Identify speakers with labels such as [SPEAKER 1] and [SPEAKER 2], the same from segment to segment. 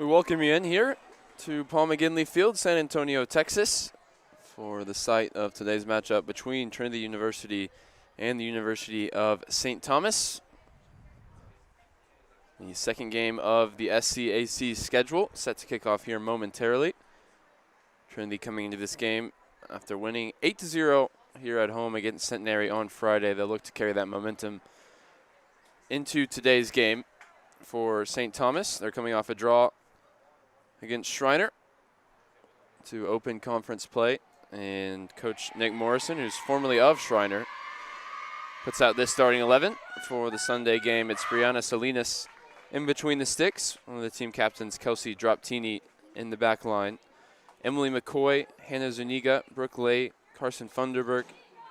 [SPEAKER 1] We welcome you in here to Paul McGinley Field, San Antonio, Texas, for the site of today's matchup between Trinity University and the University of St. Thomas. The second game of the SCAC schedule set to kick off here momentarily. Trinity coming into this game after winning 8-0 here at home against Centenary on Friday. They'll look to carry that momentum into today's game. For St. Thomas, they're coming off a draw against Schreiner to open conference play. And Coach Nick Morrison, who's formerly of Schreiner, puts out this starting 11 for the Sunday game. It's Brianna Salinas in between the sticks. One of the team captains, Kelsey Droptini, in the back line. Emily McCoy, Hannah Zuniga, Brooke Lay, Carson Funderburg,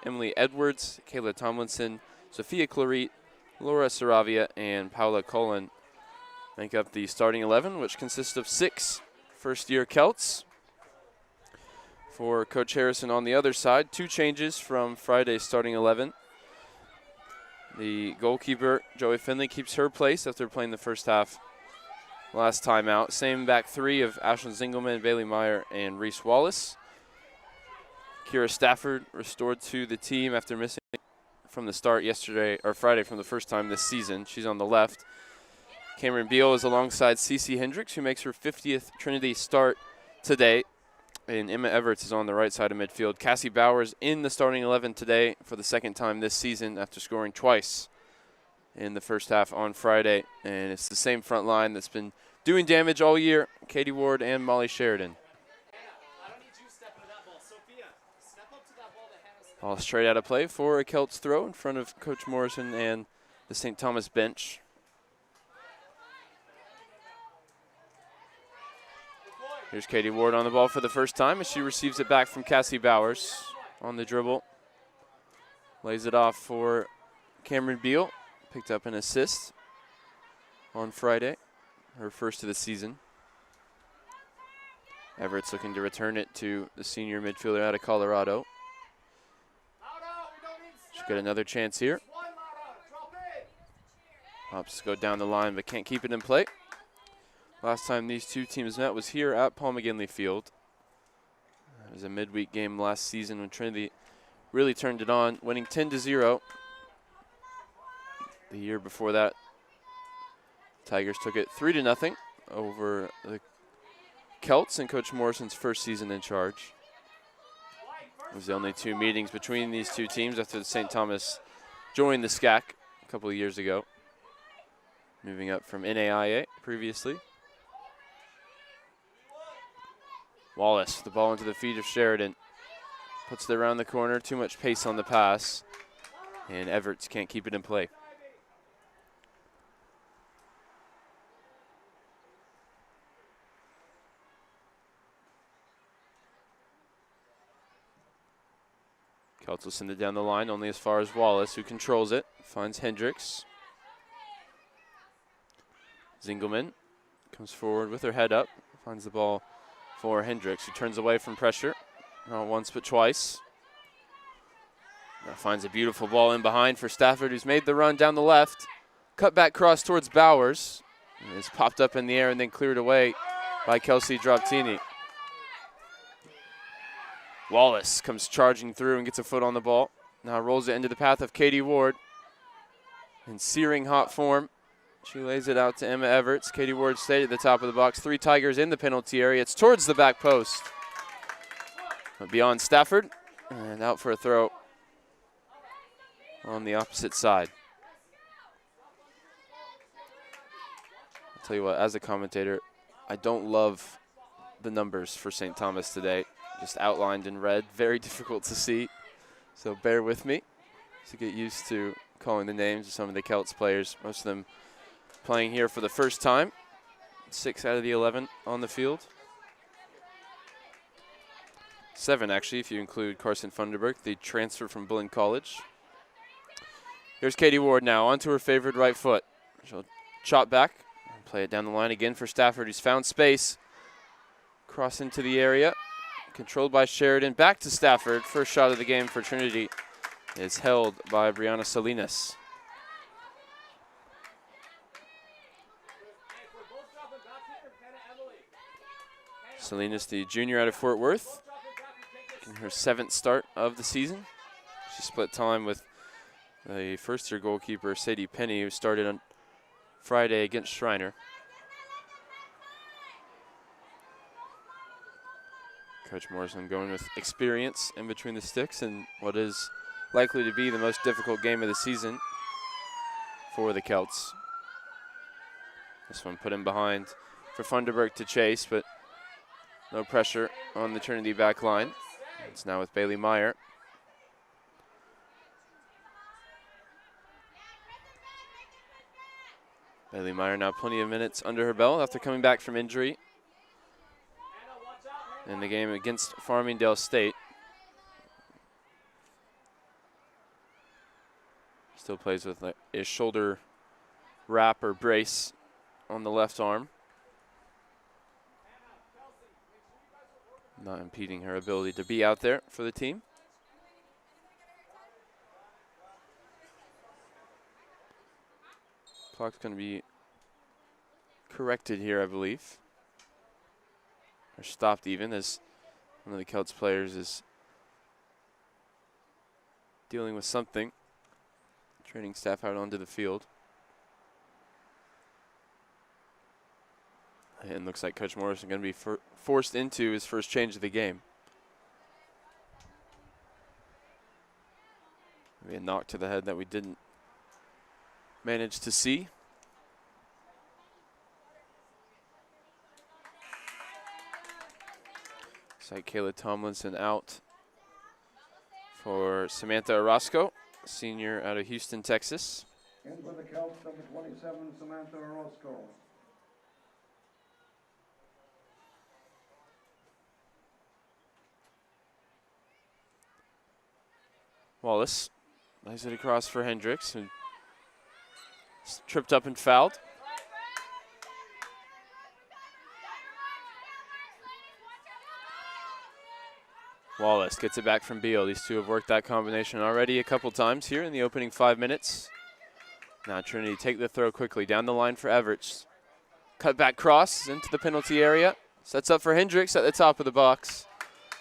[SPEAKER 1] Emily Edwards, Kayla Tomlinson, Sophia Clarit, Laura Saravia, and Paula Cullen make up the starting 11, which consists of 6 first-year Celts. For Coach Harrison on the other side, 2 changes from Friday's starting 11. The goalkeeper, Joey Finley, keeps her place after playing the first half last time out. Same back 3 of Ashlyn Zingelman, Bailey Meyer, and Reese Wallace. Kira Stafford restored to the team after missing from the start Friday from the first time this season. She's on the left. Cameron Beal is alongside Cece Hendricks, who makes her 50th Trinity start today. And Emma Everts is on the right side of midfield. Cassie Bowers in the starting 11 today for the second time this season after scoring twice in the first half on Friday. And it's the same front line that's been doing damage all year, Katie Ward and Molly Sheridan. Ball straight out of play for a Celts throw in front of Coach Morrison and the St. Thomas bench. Here's Katie Ward on the ball for the first time as she receives it back from Cassie Bowers on the dribble. Lays it off for Cameron Beal. Picked up an assist on Friday, her first of the season. Everett's looking to return it to the senior midfielder out of Colorado. She'll get another chance here. Hops go down the line but can't keep it in play. Last time these two teams met was here at Paul McGinley Field. It was a midweek game last season when Trinity really turned it on, winning 10-0. The year before that, Tigers took it 3-0 over the Celts in Coach Morrison's first season in charge. It was the only 2 meetings between these two teams after St. Thomas joined the SCAC a couple of years ago, moving up from NAIA previously. Wallace, the ball into the feet of Sheridan. Puts it around the corner, too much pace on the pass, and Everts can't keep it in play. Celts will send it down the line, only as far as Wallace, who controls it, finds Hendricks. Zingelman comes forward with her head up, finds the ball for Hendricks, who turns away from pressure, not once but twice. Now finds a beautiful ball in behind for Stafford, who's made the run down the left. Cut back cross towards Bowers. And it's popped up in the air and then cleared away by Kelsey Droptini. Wallace comes charging through and gets a foot on the ball. Now rolls it into the path of Katie Ward. In searing hot form, she lays it out to Emma Everts. Katie Ward stayed at the top of the box. 3 Tigers in the penalty area. It's towards the back post. But beyond Stafford, and out for a throw on the opposite side. I'll tell you what, as a commentator, I don't love the numbers for St. Thomas today. Just outlined in red, very difficult to see. So bear with me to get used to calling the names of some of the Celts players, most of them playing here for the first time. 6 out of the 11 on the field. 7, actually, if you include Carson Funderburg, the transfer from Bullen College. Here's Katie Ward now, onto her favored right foot. She'll chop back and play it down the line again for Stafford, who's found space. Cross into the area. Controlled by Sheridan. Back to Stafford. First shot of the game for Trinity is held by Brianna Salinas. Salinas, the junior out of Fort Worth, in her 7th start of the season. She split time with the first-year goalkeeper, Sadie Penny, who started on Friday against Schreiner. Coach Morrison going with experience in between the sticks in what is likely to be the most difficult game of the season for the Celts. This one put in behind for Funderburg to chase, but no pressure on the Trinity back line. It's now with Bailey Meyer. Bailey Meyer now plenty of minutes under her belt after coming back from injury in the game against Farmingdale State. Still plays with a shoulder wrap or brace on the left arm, not impeding her ability to be out there for the team. Clock's going to be corrected here, I believe. Or stopped even, as one of the Celts players is dealing with something. Training staff out onto the field. And looks like Coach Morrison going to be forced into his first change of the game. Maybe a knock to the head that we didn't manage to see. Looks like Kayla Tomlinson out for Samantha Orozco, senior out of Houston, Texas.
[SPEAKER 2] In for the Celts, number 27, Samantha Orozco.
[SPEAKER 1] Wallace lays it across for Hendricks, who tripped up and fouled. Wallace gets it back from Beal. These two have worked that combination already a couple times here in the opening 5 minutes. Now Trinity take the throw quickly down the line for Everts. Cut back cross into the penalty area. Sets up for Hendricks at the top of the box.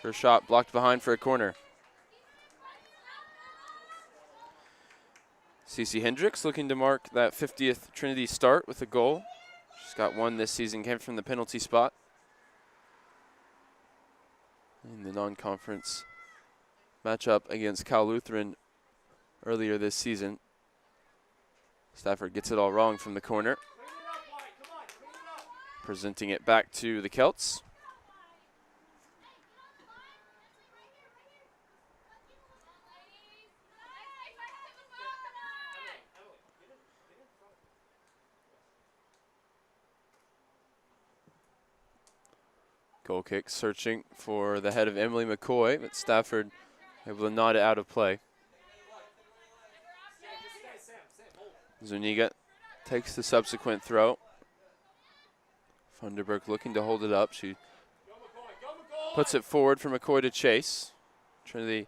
[SPEAKER 1] Her shot blocked behind for a corner. Cece Hendricks looking to mark that 50th Trinity start with a goal. She's got one this season, came from the penalty spot in the non-conference matchup against Cal Lutheran earlier this season. Stafford gets it all wrong from the corner. Presenting it back to the Celts. Goal kick searching for the head of Emily McCoy, but Stafford able to nod it out of play. Zuniga takes the subsequent throw. Funderburg looking to hold it up. She puts it forward for McCoy to chase. Trinity a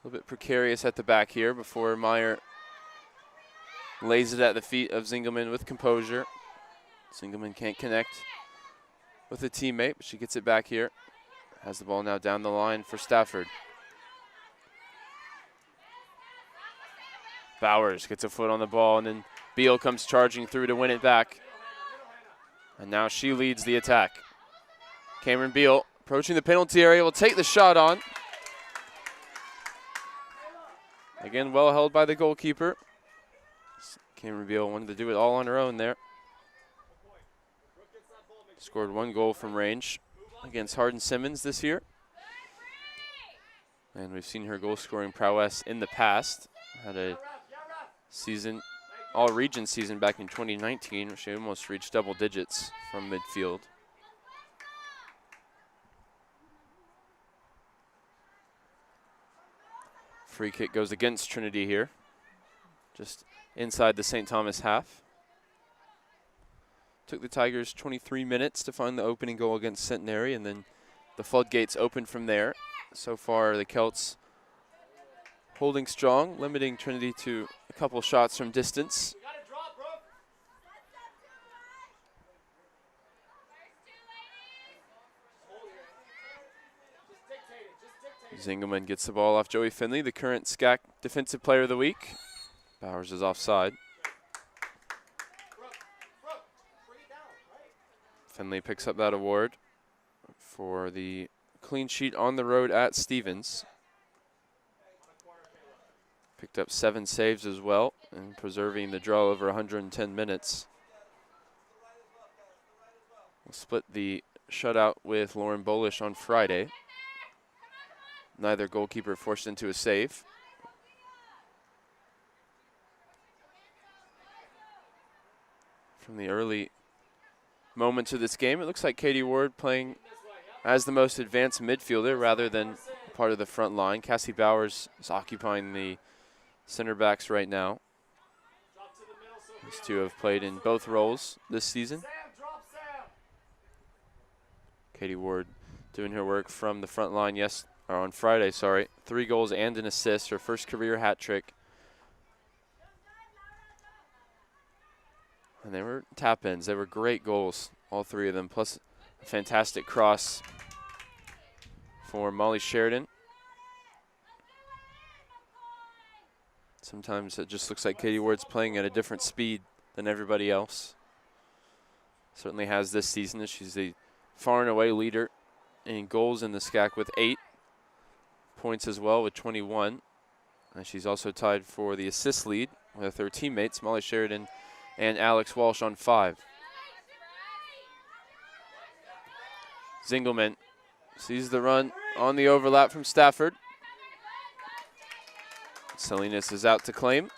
[SPEAKER 1] little bit precarious at the back here before Meyer lays it at the feet of Zingelman with composure. Zingelman can't connect with a teammate, but she gets it back here. Has the ball now down the line for Stafford. Bowers gets a foot on the ball, and then Beal comes charging through to win it back. And now she leads the attack. Cameron Beal approaching the penalty area, will take the shot on. Again, well held by the goalkeeper. Cameron Beal wanted to do it all on her own there. Scored one goal from range against Hardin Simmons this year. And we've seen her goal-scoring prowess in the past. Had a season, all-region season back in 2019, where she almost reached double digits from midfield. Free kick goes against Trinity here, just inside the St. Thomas half. Took the Tigers 23 minutes to find the opening goal against Centenary, and then the floodgates opened from there. So far, the Celts holding strong, limiting Trinity to a couple shots from distance. Zingelman gets the ball off Joey Finley, the current SCAC Defensive Player of the Week. Bowers is offside. Finley picks up that award for the clean sheet on the road at Stevens. Picked up 7 saves as well and preserving the draw over 110 minutes. We'll split the shutout with Lauren Bolish on Friday. Neither goalkeeper forced into a save. From the early moments of this game, it looks like Katie Ward playing as the most advanced midfielder rather than part of the front line. Cassie Bowers is occupying the center backs right now. These two have played in both roles this season. Katie Ward doing her work from the front line on Friday, 3 goals and an assist, her first career hat trick. And they were tap-ins. They were great goals, all 3 of them, plus a fantastic cross for Molly Sheridan. Sometimes it just looks like Katie Ward's playing at a different speed than everybody else. Certainly has this season, as she's the far and away leader in goals in the SCAC with 8 points as well with 21. And she's also tied for the assist lead with her teammates, Molly Sheridan and Alex Walsh, on 5. Zingelman sees the run on the overlap from Stafford. Salinas is out to claim.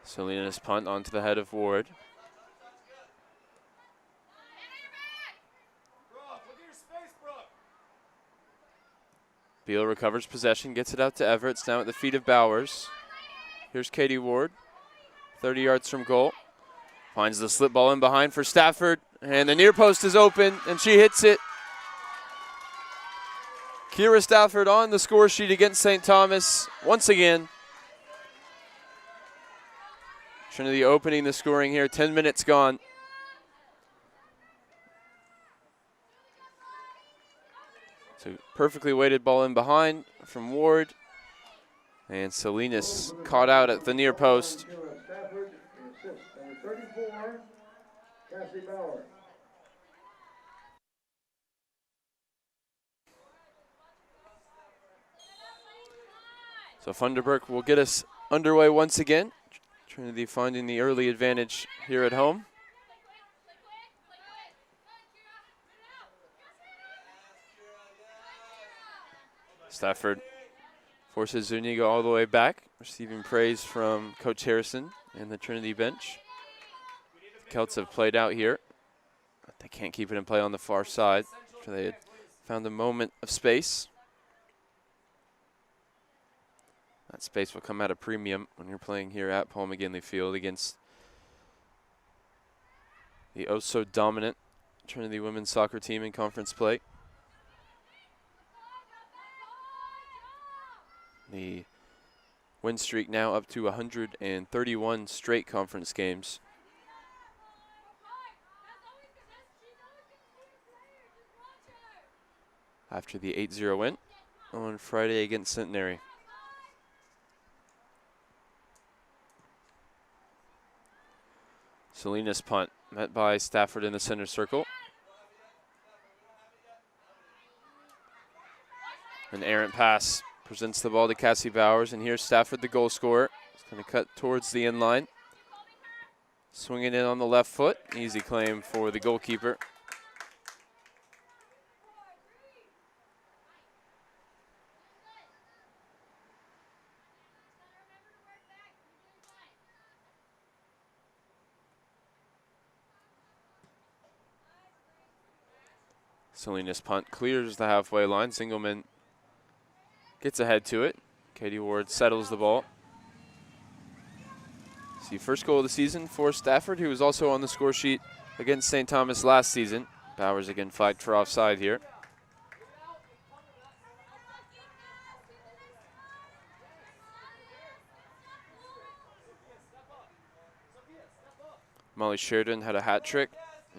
[SPEAKER 1] Salinas punt onto the head of Ward. Beal recovers possession, gets it out to Everett. It's now at the feet of Bowers. Here's Katie Ward, 30 yards from goal. Finds the slip ball in behind for Stafford, and the near post is open, and she hits it. Kira Stafford on the score sheet against St. Thomas once again. Trinity opening the scoring here, 10 minutes gone. So perfectly weighted ball in behind from Ward. And Salinas caught out at the near post.
[SPEAKER 2] Stafford, assist. Number 34, Cassie Bauer.
[SPEAKER 1] So Funderburk will get us underway once again. Trinity finding the early advantage here at home. Stafford forces Zuniga all the way back, receiving praise from Coach Harrison and the Trinity bench. The Celts have played out here. But they can't keep it in play on the far side, after they had found a moment of space. That space will come at a premium when you're playing here at Paul McGinley Field against the oh-so-dominant Trinity women's soccer team in conference play. The win streak now up to 131 straight conference games. After the 8-0 win on Friday against Centenary. Salinas punt, met by Stafford in the center circle. An errant pass presents the ball to Cassie Bowers, and here's Stafford, the goal scorer. He's going to cut towards the end line. Swinging in on the left foot. Easy claim for the goalkeeper. Salinas punt clears the halfway line. Zingelman gets ahead to it. Katie Ward settles the ball. See, first goal of the season for Stafford, who was also on the score sheet against St. Thomas last season. Bowers again flagged for offside here. Molly Sheridan had a hat trick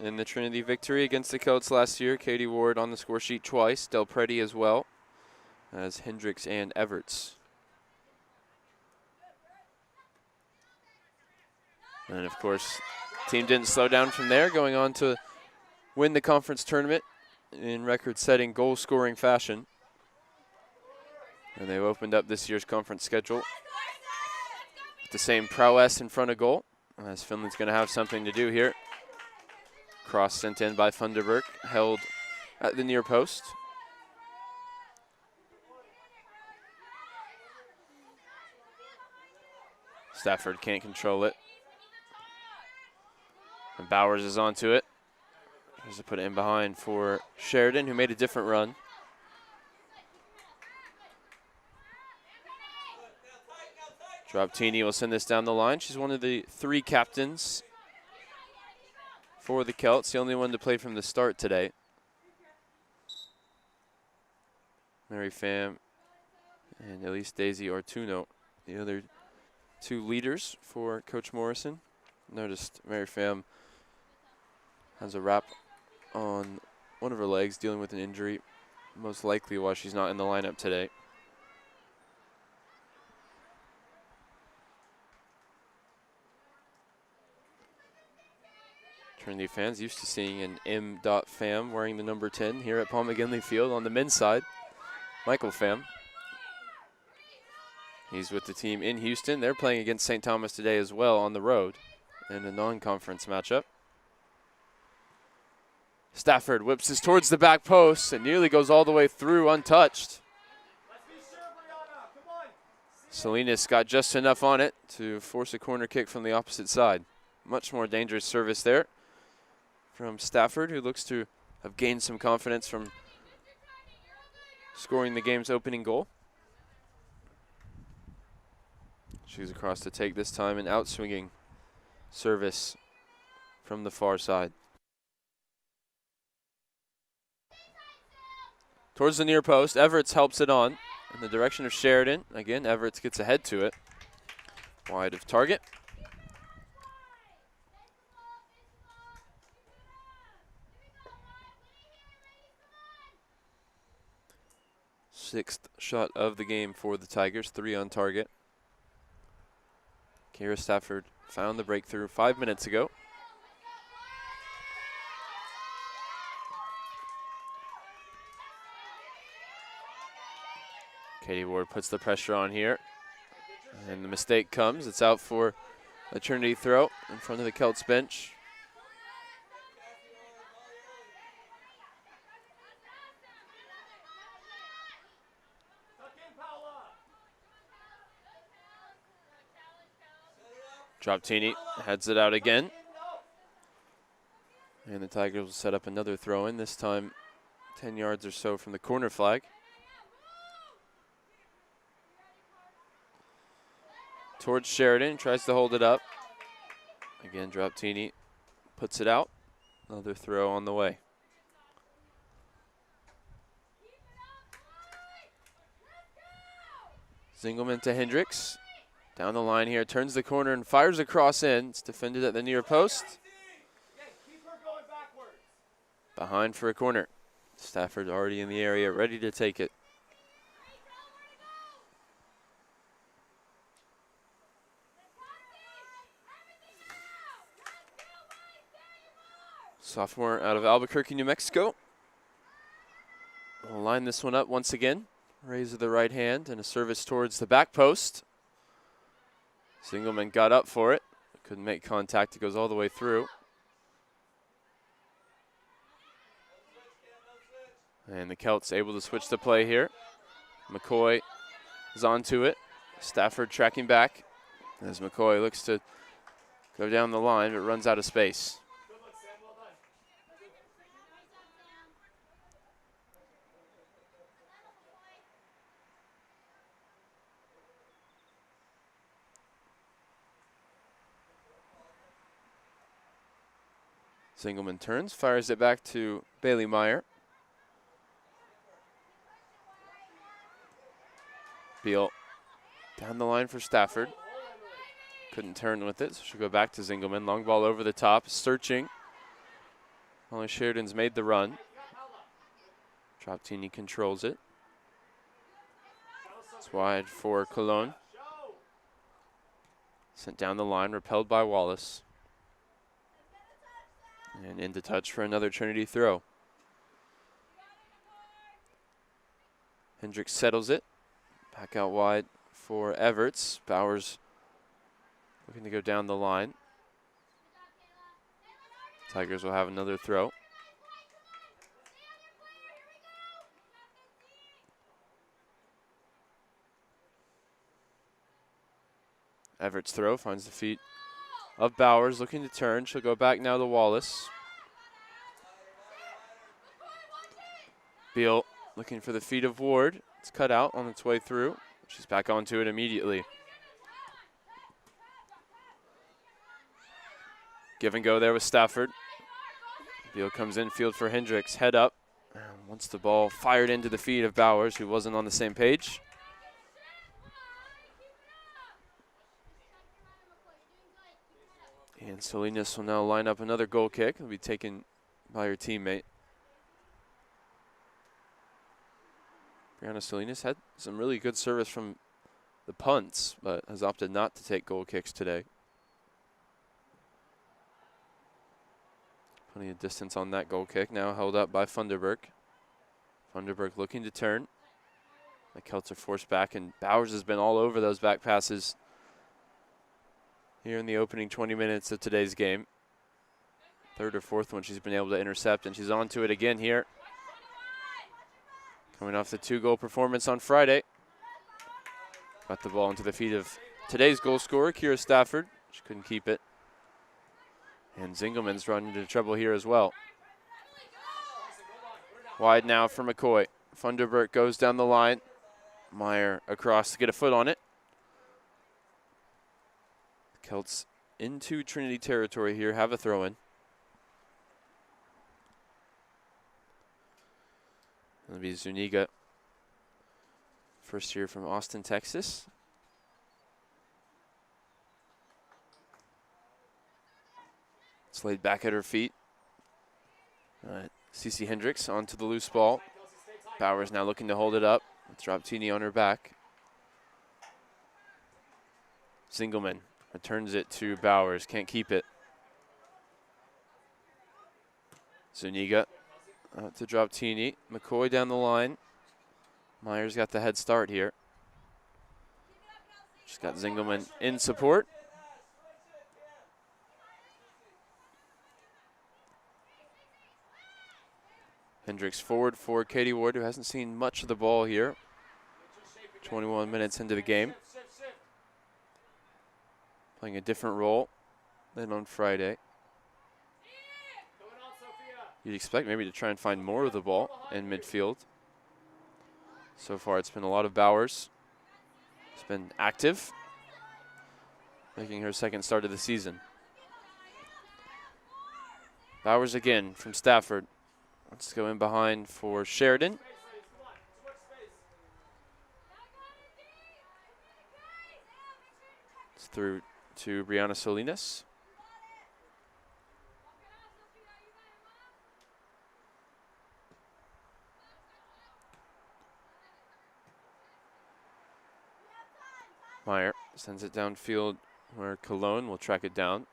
[SPEAKER 1] in the Trinity victory against the Celts last year. Katie Ward on the score sheet twice. Del Preti as well as Hendricks and Everts. And of course, team didn't slow down from there, going on to win the conference tournament in record-setting goal-scoring fashion. And they've opened up this year's conference schedule with the same prowess in front of goal, as Finland's going to have something to do here. Cross sent in by Funderburk, held at the near post. Stafford can't control it. And Bowers is onto it. Tries to put it in behind for Sheridan, who made a different run. Droptini will send this down the line. She's one of the 3 captains for the Celts, the only one to play from the start today. Mary Pham and Elise Daisy Ortuno, the other 2 leaders for Coach Morrison. Noticed Mary Pham has a wrap on one of her legs, dealing with an injury, most likely why she's not in the lineup today. Trinity fans used to seeing an M.Pham wearing the number 10 here at Paul McGinley Field on the men's side. Michael Pham. He's with the team in Houston. They're playing against St. Thomas today as well on the road in a non-conference matchup. Stafford whips this towards the back post and nearly goes all the way through untouched. Salinas got just enough on it to force a corner kick from the opposite side. Much more dangerous service there from Stafford, who looks to have gained some confidence from scoring the game's opening goal. She's across to take this time, an outswinging service from the far side. Towards the near post, Everts helps it on in the direction of Sheridan. Again, Everts gets ahead to it. Wide of target. Sixth shot of the game for the Tigers, 3 on target. Kira Stafford found the breakthrough 5 minutes ago. Katie Ward puts the pressure on here. And the mistake comes. It's out for a Trinity throw in front of the Celts bench. Droptini heads it out again. And the Tigers will set up another throw in, this time 10 yards or so from the corner flag. Towards Sheridan, tries to hold it up. Again, Droptini puts it out. Another throw on the way. Zingelman to Hendricks. Down the line here, turns the corner and fires a cross in. It's defended at the near post. Behind for a corner. Stafford already in the area, ready to take it. Sophomore out of Albuquerque, New Mexico. We'll line this one up once again. Raise of the right hand and a service towards the back post. Zingelman got up for it. Couldn't make contact. It goes all the way through. And the Celts able to switch the play here. McCoy is onto it. Stafford tracking back as McCoy looks to go down the line but runs out of space. Zingelman turns, fires it back to Bailey Meyer. Beal down the line for Stafford. couldn't turn with it, so she'll go back to Zingelman. Long ball over the top, searching. Only Sheridan's made the run. Droptini controls it. It's wide for Cologne. Sent down the line, repelled by Wallace. And into touch for another Trinity throw. Hendricks settles it. Back out wide for Everts. Bowers looking to go down the line. Tigers will have another throw. Everett's throw finds the feet of Bowers, looking to turn. She'll go back now to Wallace. Beal looking for the feet of Ward. It's cut out on its way through. She's back onto it immediately. Give and go there with Stafford. Beal comes in field for Hendricks. Head up. And wants the ball fired into the feet of Bowers, who wasn't on the same page. And Salinas will now line up another goal kick. It'll be taken by her teammate. Brianna Salinas had some really good service from the punts, but has opted not to take goal kicks today. Plenty of distance on that goal kick, now held up by Funderburk. Funderburk looking to turn. The Celts are forced back, and Bowers has been all over those back passes here in the opening 20 minutes of today's game. Third or fourth one she's been able to intercept, and she's on to it again here. Coming off the 2-goal performance on Friday. Got the ball into the feet of today's goal scorer, Kira Stafford. She couldn't keep it. And Zingelman's run into trouble here as well. Wide now for McCoy. Funderburk goes down the line. Meyer across to get a foot on it. Celts into Trinity territory here, have a throw-in. It'll be Zuniga, first year from Austin, Texas. It's laid back at her feet. Cece Hendricks onto the loose ball. Bowers now looking to hold it up. Droptini on her back. Zingelman returns it to Bowers, can't keep it. Zuniga to Droptini. McCoy down the line. Myers got the head start here. She's got Zingelman in support. Hendricks forward for Katie Ward, who hasn't seen much of the ball here. 21 minutes into the game. Playing a different role than on Friday. You'd expect maybe to try and find more of the ball in midfield. So far it's been a lot of Bowers. It's been active, making her second start of the season. Bowers again from Stafford. Let's go in behind for Sheridan. It's through to Brianna Salinas. Meyer sends it downfield where Cologne will track it down.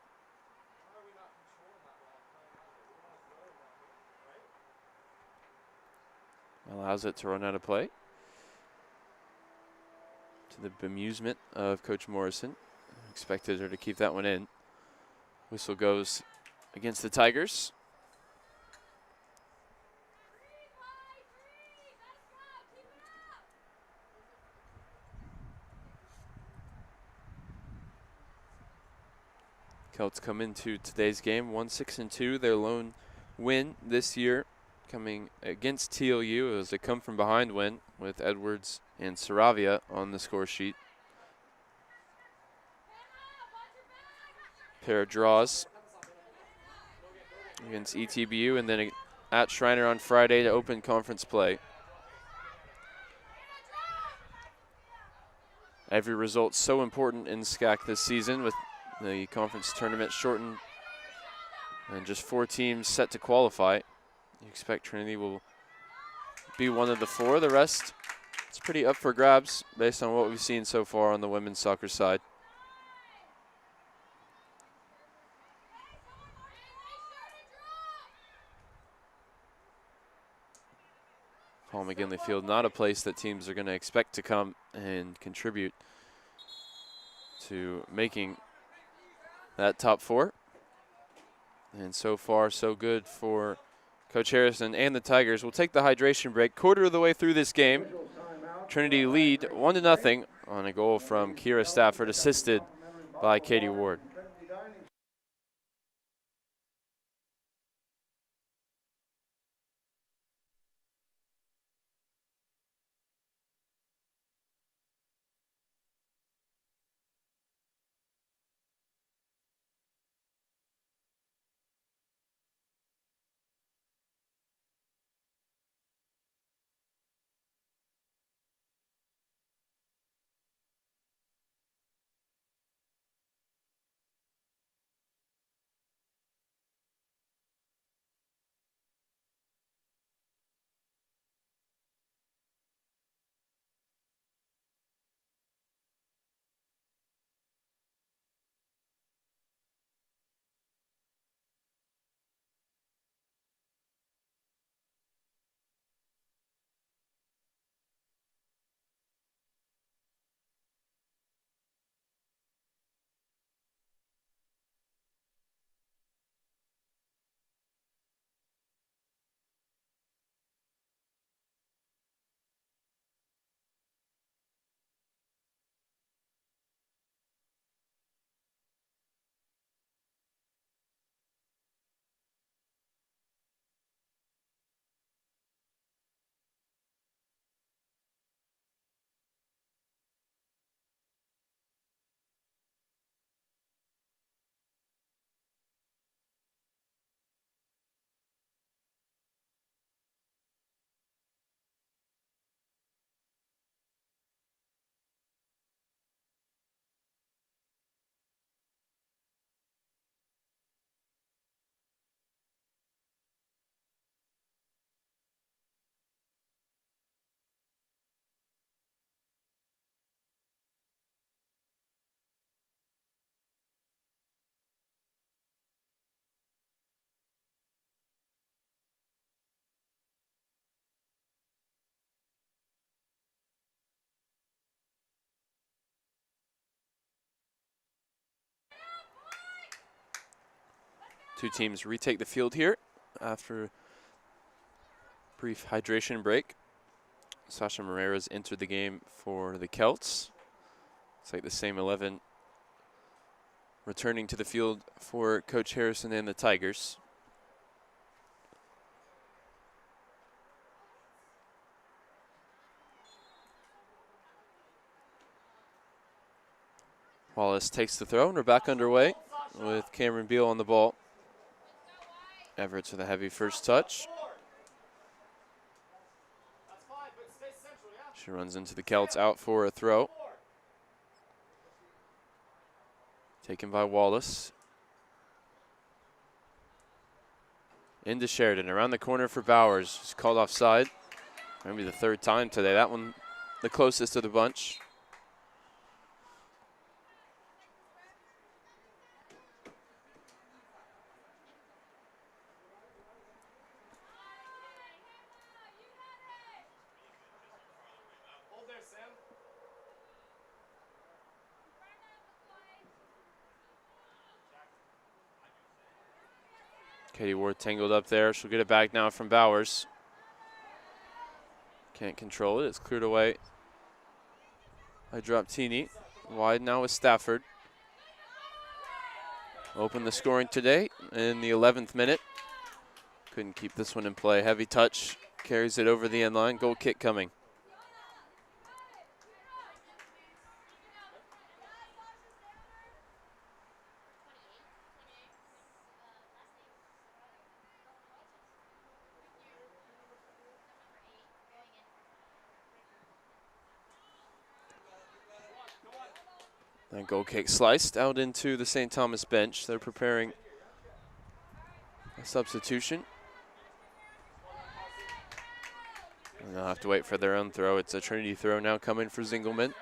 [SPEAKER 1] Allows it to run out of play. To the bemusement of Coach Morrison. Expected her to keep that one in. Whistle goes against the Tigers. Celts come into today's game 1-6-2, their lone win this year coming against TLU. It was a come from behind win with Edwards and Saravia on the score sheet. Pair of draws against ETBU and then at Schreiner on Friday to open conference play. Every result so important in SCAC this season, with The conference tournament shortened and just 4 teams set to qualify. You expect Trinity will be one of the 4. The rest, it's pretty up for grabs based on what we've seen so far on the women's soccer side. Paul McGinley Field, not a place that teams are going to expect to come and contribute to making that top 4. And so far, so good for Coach Harrison and the Tigers. We'll take the hydration break. Quarter of the way through this game. Trinity lead 1-0 on a goal from Kira Stafford, assisted by Katie Ward. Two teams retake the field here after a brief hydration break. Sasha Moreira's entered the game for the Celts. It's like the same 11 returning to the field for Coach Harrison and the Tigers. Wallace takes the throw, and we're back underway with Cameron Beal on the ball. Everett's with a heavy first touch. She runs into the Celts, out for a throw. Taken by Wallace. Into Sheridan, around the corner for Bowers. She's called offside. Maybe the 3rd time today. That one the closest to the bunch. Katie Ward tangled up there. She'll get it back now from Bowers. Can't control it. It's cleared away by Droptini. Wide now with Stafford. Open the scoring today in the 11th minute. Couldn't keep this one in play. Heavy touch. Carries it over the end line. Goal kick coming. That goal kick sliced out into the St. Thomas bench. They're preparing a substitution. And they'll have to wait for their own throw. It's a Trinity throw now coming for Zingelman.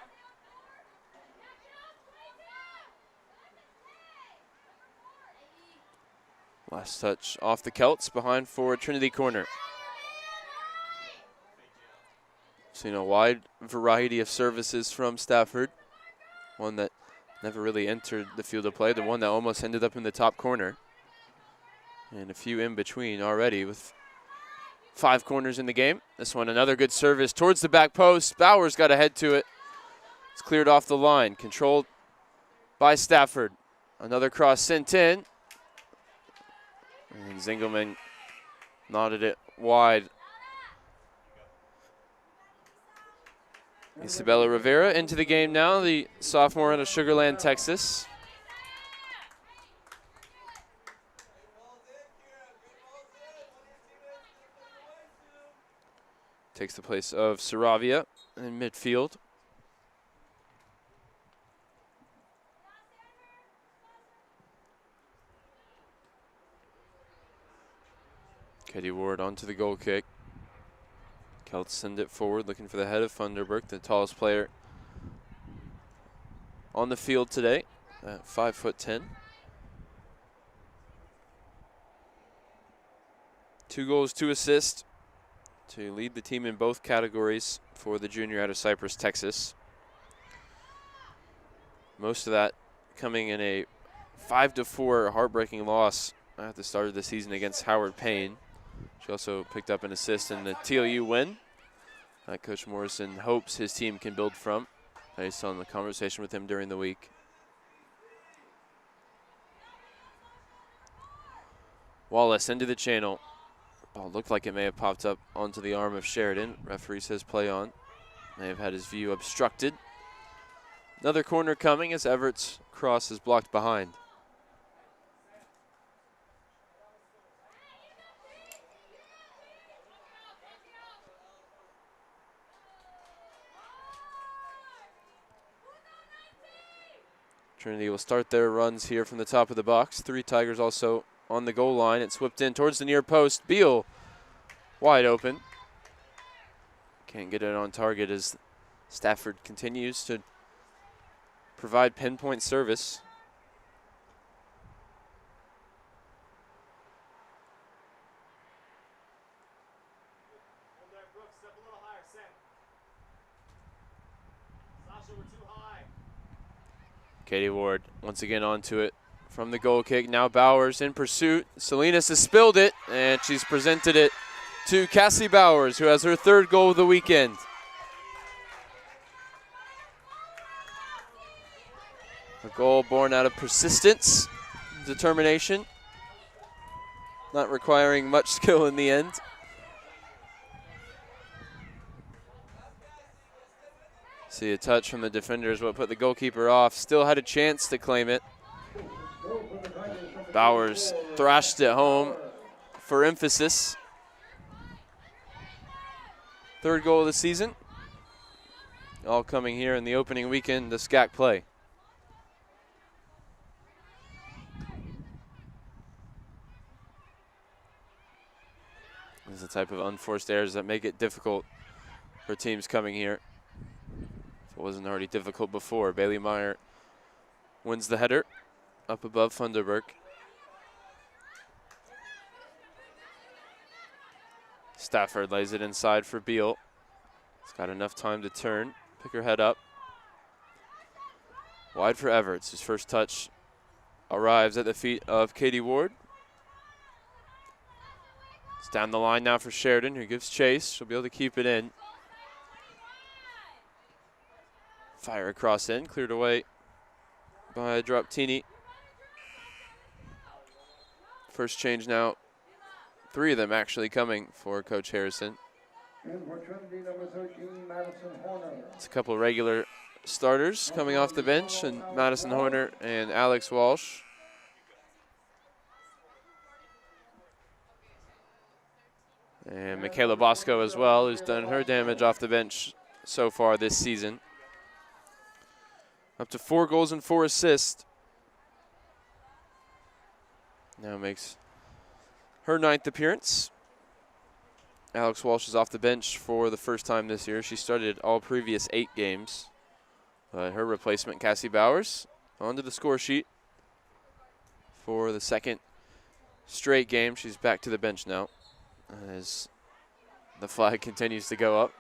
[SPEAKER 1] Last touch off the Celts, behind for Trinity corner. Seen a wide variety of services from Stafford. One that never really entered the field of play, the one that almost ended up in the top corner. And a few in between already with 5 corners in the game. This one, another good service towards the back post. Bowers got ahead to it. It's cleared off the line, controlled by Stafford. Another cross sent in. And Zingelman nodded it wide. Isabella Rivera into the game now, the sophomore out of Sugar Land, Texas. Takes the place of Saravia in midfield. Katie Ward onto the goal kick. Celts send it forward, looking for the head of Funderburk, the tallest player on the field today at 5'10". 2 goals, 2 assists to lead the team in both categories for the junior out of Cypress, Texas. Most of that coming in a 5-4 heartbreaking loss at the start of the season against Howard Payne. She also picked up an assist in the TLU win that Coach Morrison hopes his team can build from, based on the conversation with him during the week. Wallace into the channel. Ball looked like it may have popped up onto the arm of Sheridan. Referee says play on. May have had his view obstructed. Another corner coming as Everett's cross is blocked behind. Trinity will start their runs here from the top of the box. 3 Tigers also on the goal line. It's whipped in towards the near post. Beal wide open. Can't get it on target as Stafford continues to provide pinpoint service. Katie Ward once again onto it from the goal kick. Now Bowers in pursuit. Salinas has spilled it, and she's presented it to Cassie Bowers, who has her 3rd goal of the weekend. A goal born out of persistence, determination, not requiring much skill in the end. See a touch from the defenders, what put the goalkeeper off. Still had a chance to claim it. Bowers thrashed it home for emphasis. 3rd goal of the season. All coming here in the opening weekend of SCAC play. This is the type of unforced errors that make it difficult for teams coming here. It wasn't already difficult before. Bailey Meyer wins the header up above Funderburk. Stafford lays it inside for Beal. He's got enough time to turn, pick her head up. Wide for Everts. His first touch arrives at the feet of Katie Ward. It's down the line now for Sheridan, who gives chase. She'll be able to keep it in. Fire across in, cleared away by Droptini. First change now. 3 of them actually coming for Coach Harrison.
[SPEAKER 2] And for Trinity, number 13, Madison Horner.
[SPEAKER 1] It's a couple regular starters coming off the bench, and Madison Horner and Alex Walsh. And Michaela Bosco as well, who's done her damage off the bench so far this season. Up to 4 goals and 4 assists. Now makes her 9th appearance. Alex Walsh is off the bench for the first time this year. She started all previous 8 games. But her replacement, Cassie Bowers, onto the score sheet for the 2nd straight game. She's back to the bench now as the flag continues to go up,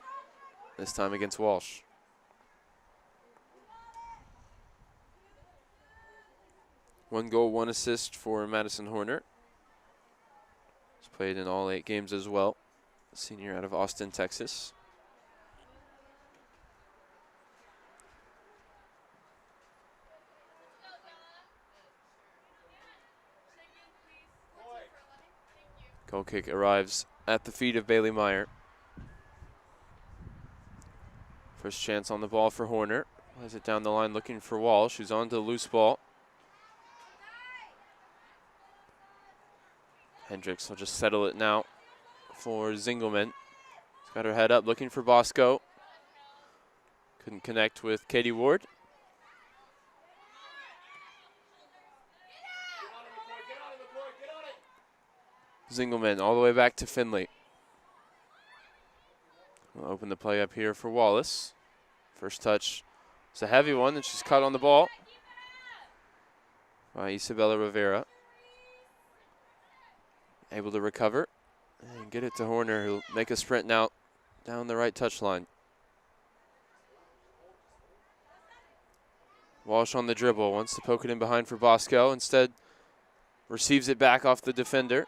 [SPEAKER 1] this time against Walsh. One goal, 1 assist for Madison Horner. She's played in all 8 games as well. Senior out of Austin, Texas. Goal kick arrives at the feet of Bailey Meyer. First chance on the ball for Horner. Plays it down the line looking for Walsh, who's on to the loose ball. Hendricks will just settle it now for Zingelman. She's got her head up looking for Bosco. Couldn't connect with Katie Ward. Zingelman all the way back to Finley. We'll open the play up here for Wallace. First touch, it's a heavy one, and she's caught on the ball by Isabella Rivera. Able to recover and get it to Horner, who'll make a sprint now down the right touchline. Walsh on the dribble, wants to poke it in behind for Bosco. Instead, receives it back off the defender.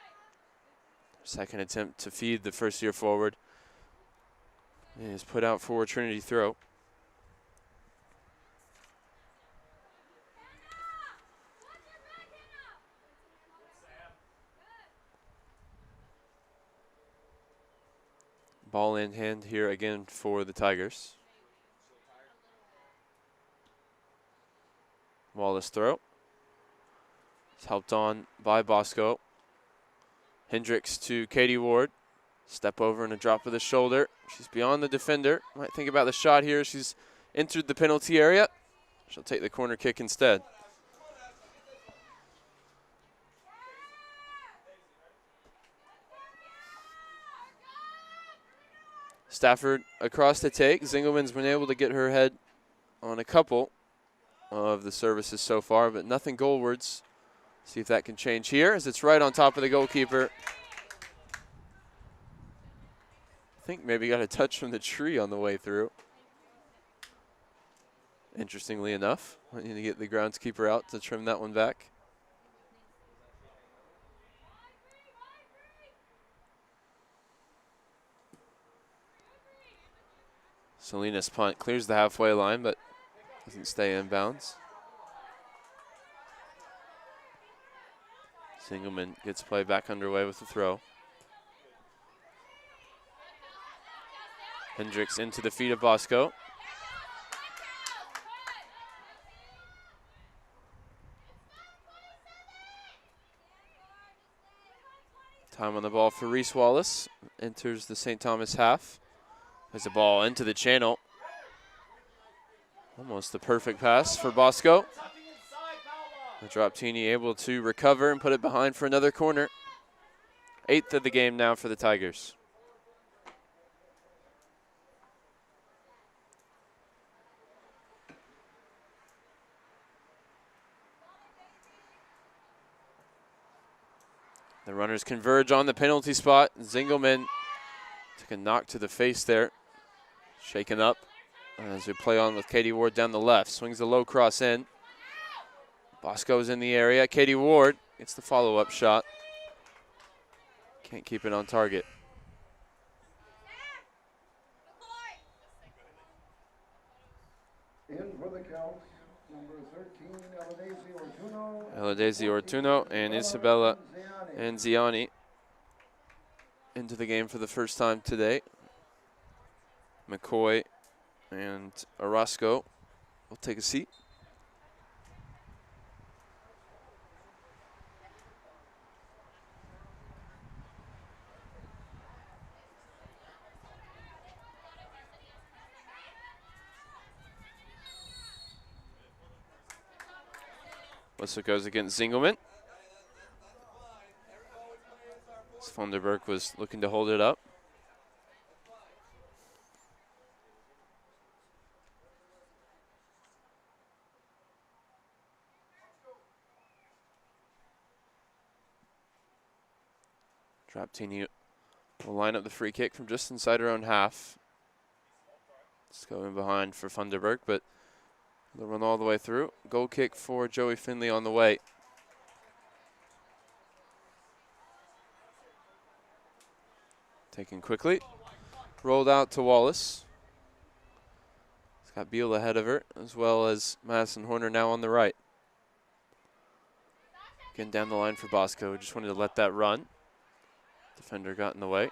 [SPEAKER 1] Second attempt to feed the first-year forward. It is put out for a Trinity throw. Ball in hand here again for the Tigers. Wallace throw. It's helped on by Bosco. Hendricks to Katie Ward. Step over and a drop of the shoulder. She's beyond the defender. Might think about the shot here. She's entered the penalty area. She'll take the corner kick instead. Stafford across the take. Zingelman's been able to get her head on a couple of the services so far, but nothing goalwards. See if that can change here as it's right on top of the goalkeeper. I think maybe got a touch from the tree on the way through. Interestingly enough, I need to get the groundskeeper out to trim that one back. Salinas' punt clears the halfway line, but doesn't stay in bounds. Zingelman gets play back underway with the throw. Hendricks into the feet of Bosco. Time on the ball for Reese Wallace. Enters the St. Thomas half. There's a ball into the channel. Almost the perfect pass for Bosco. The drop teeny able to recover and put it behind for another corner. 8th of the game now for the Tigers. The runners converge on the penalty spot. Zingelman took a knock to the face there. Shaken up as we play on with Katie Ward down the left. Swings the low cross in. Bosco's in the area. Katie Ward gets the follow-up shot. Can't keep it on target.
[SPEAKER 2] In for the Celts, number 13,
[SPEAKER 1] Eladesi Ortuno and Isabella Anziani into the game for the first time today. McCoy and Orozco will take a seat. Whistle goes against Zingelman. Funderburk was looking to hold it up. Trini will line up the free kick from just inside her own half. It's going behind for Funderburk, but they'll run all the way through. Goal kick for Joey Finley on the way. Taken quickly. Rolled out to Wallace. It's got Beal ahead of her, as well as Madison Horner now on the right. Getting down the line for Bosco. Just wanted to let that run. Defender got in the way.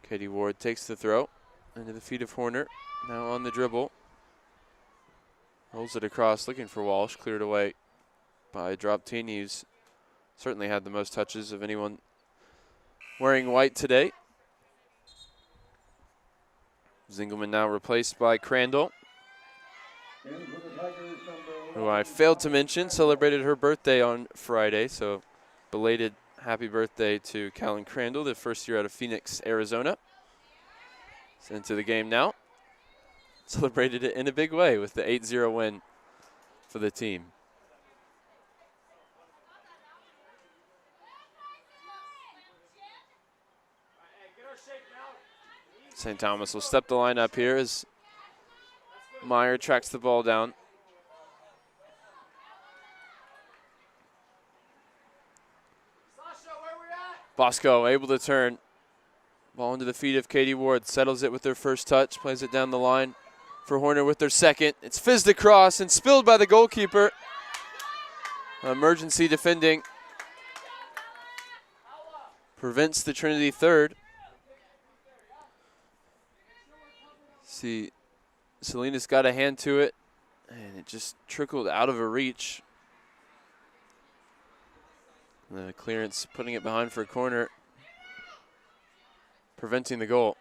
[SPEAKER 1] Katie Ward takes the throw into the feet of Horner. Now on the dribble. Rolls it across, looking for Walsh. Cleared away by Droptini, who's certainly had the most touches of anyone wearing white today. Zingelman now replaced by Crandall, who I failed to mention celebrated her birthday on Friday. So belated happy birthday to Callan Crandall, the first year out of Phoenix, Arizona. It's into the game now. Celebrated it in a big way with the 8-0 win for the team. St. Thomas will step the line up here as Meyer tracks the ball down. Bosco able to turn. Ball into the feet of Katie Ward. Settles it with their first touch. Plays it down the line for Horner with their second. It's fizzed across and spilled by the goalkeeper. Emergency defending prevents the Trinity third. See, Salinas got a hand to it, and it just trickled out of her reach. The clearance, putting it behind for a corner, preventing the goal.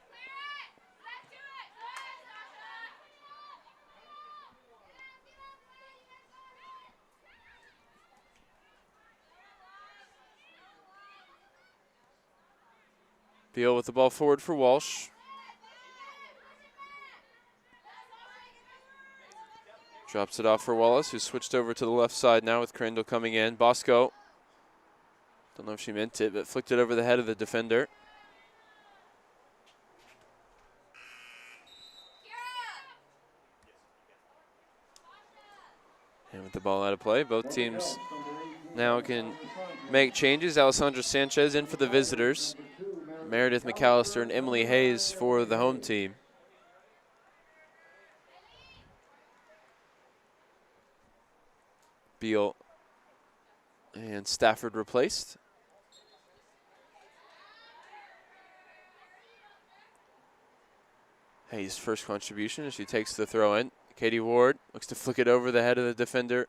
[SPEAKER 1] Beal with the ball forward for Walsh. Drops it off for Wallace, who switched over to the left side now with Crandall coming in. Bosco, don't know if she meant it, but flicked it over the head of the defender. And with the ball out of play, both teams now can make changes. Alessandra Sanchez in for the visitors. Meredith McAllister and Emily Hayes for the home team. Beal and Stafford replaced. Hayes' first contribution as she takes the throw in. Katie Ward looks to flick it over the head of the defender.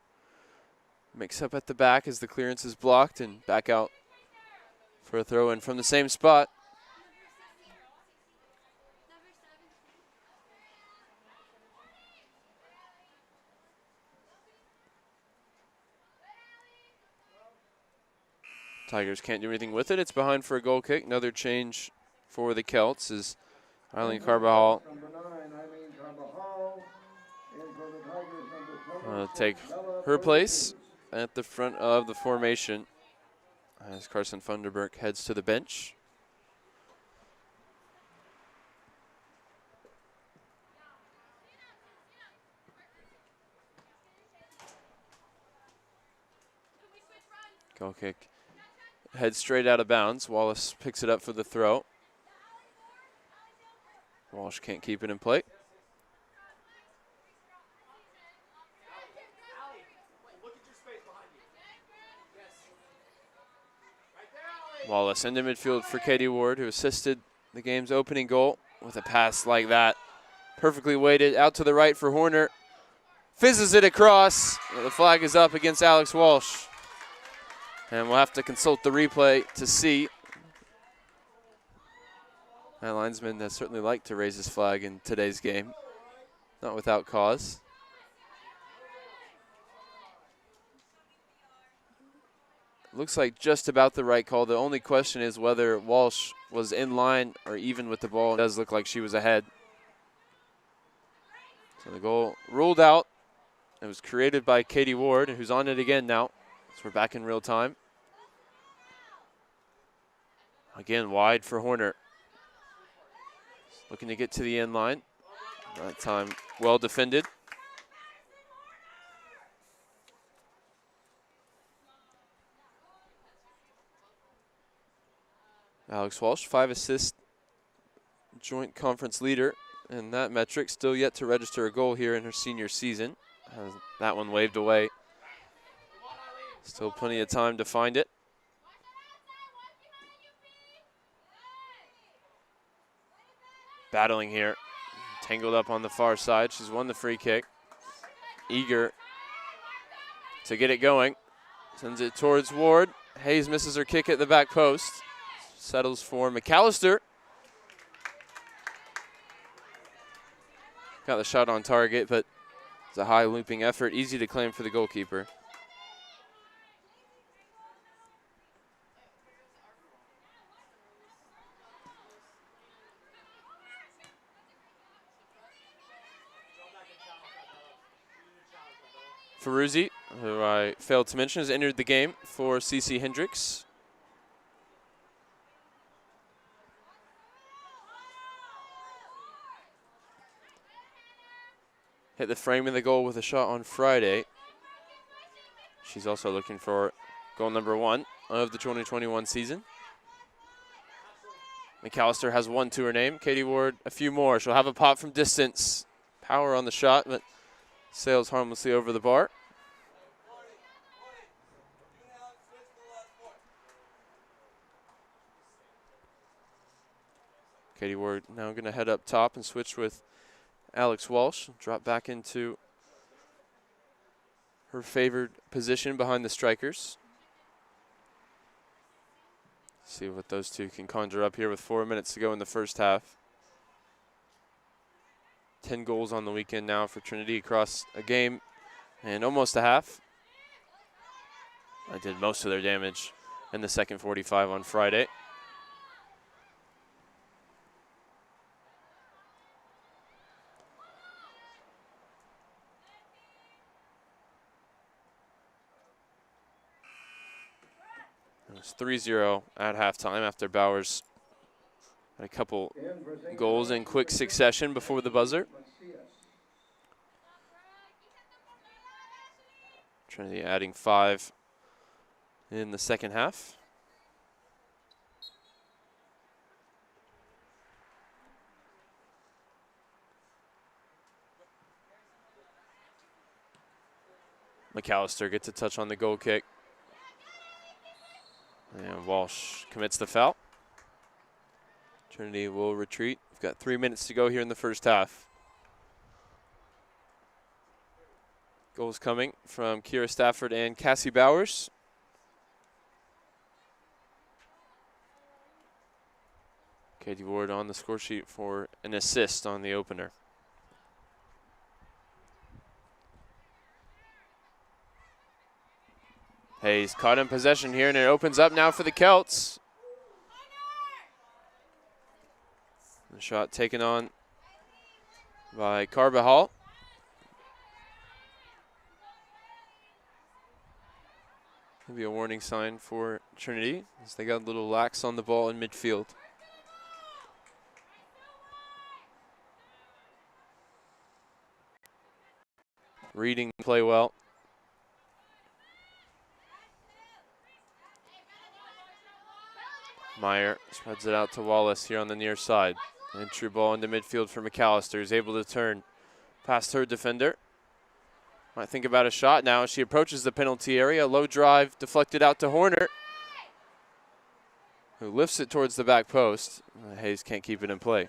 [SPEAKER 1] Mix up at the back as the clearance is blocked and back out for a throw in from the same spot. Tigers can't do anything with it. It's behind for a goal kick. Another change for the Celts is Eileen Carbajal take her place at the front of the formation as Carson Funderburk heads to the bench. Goal kick. Head straight out of bounds. Wallace picks it up for the throw. Walsh can't keep it in play. Wallace into midfield for Katie Ward, who assisted the game's opening goal with a pass like that. Perfectly weighted out to the right for Horner. Fizzes it across. The flag is up against Alex Walsh. And we'll have to consult the replay to see That linesman has certainly liked to raise his flag in today's game, not without cause. Looks like just about the right call. The only question is whether Walsh was in line or even with the ball. It does look like she was ahead. So the goal ruled out. It was created by Katie Ward, who's on it again now. So we're back in real time. Again, wide for Horner. Looking to get to the end line. That time well defended. Alex Walsh, 5 assists, joint conference leader in that metric. Still yet to register a goal here in her senior season. Has that one waved away. Still plenty of time to find it. Battling here. Tangled up on the far side. She's won the free kick. Eager to get it going. Sends it towards Ward. Hayes misses her kick at the back post. Settles for McAllister. Got the shot on target, but it's a high looping effort. Easy to claim for the goalkeeper. Ferruzzi, who I failed to mention, has entered the game for CC Hendricks. Hit the frame of the goal with a shot on Friday. She's also looking for goal number 1 of the 2021 season. McAllister has 1 to her name. Katie Ward, a few more. She'll have a pop from distance. Power on the shot, but sails harmlessly over the bar. Katie Ward now going to head up top and switch with Alex Walsh. Drop back into her favored position behind the strikers. See what those two can conjure up here with 4 minutes to go in the first half. 10 goals on the weekend now for Trinity across a game and almost a half. I did most of their damage in the second 45 on Friday. It was 3-0 at halftime after Bowers had a couple goals in quick succession before the buzzer. Trinity adding 5 in the second half. McAllister gets a touch on the goal kick. And Walsh commits the foul. Trinity will retreat. We've got 3 minutes to go here in the first half. Goals coming from Kira Stafford and Cassie Bowers. Katie Ward on the score sheet for an assist on the opener. Hayes caught in possession here, and it opens up now for the Celts. The shot taken on by Carbajal. Maybe a warning sign for Trinity as they got a little lax on the ball in midfield. Reading the play well. Meyer spreads it out to Wallace here on the near side. Entry ball into midfield for McAllister, who's able to turn past her defender. Might think about a shot now as she approaches the penalty area. Low drive deflected out to Horner, who lifts it towards the back post. Hayes can't keep it in play.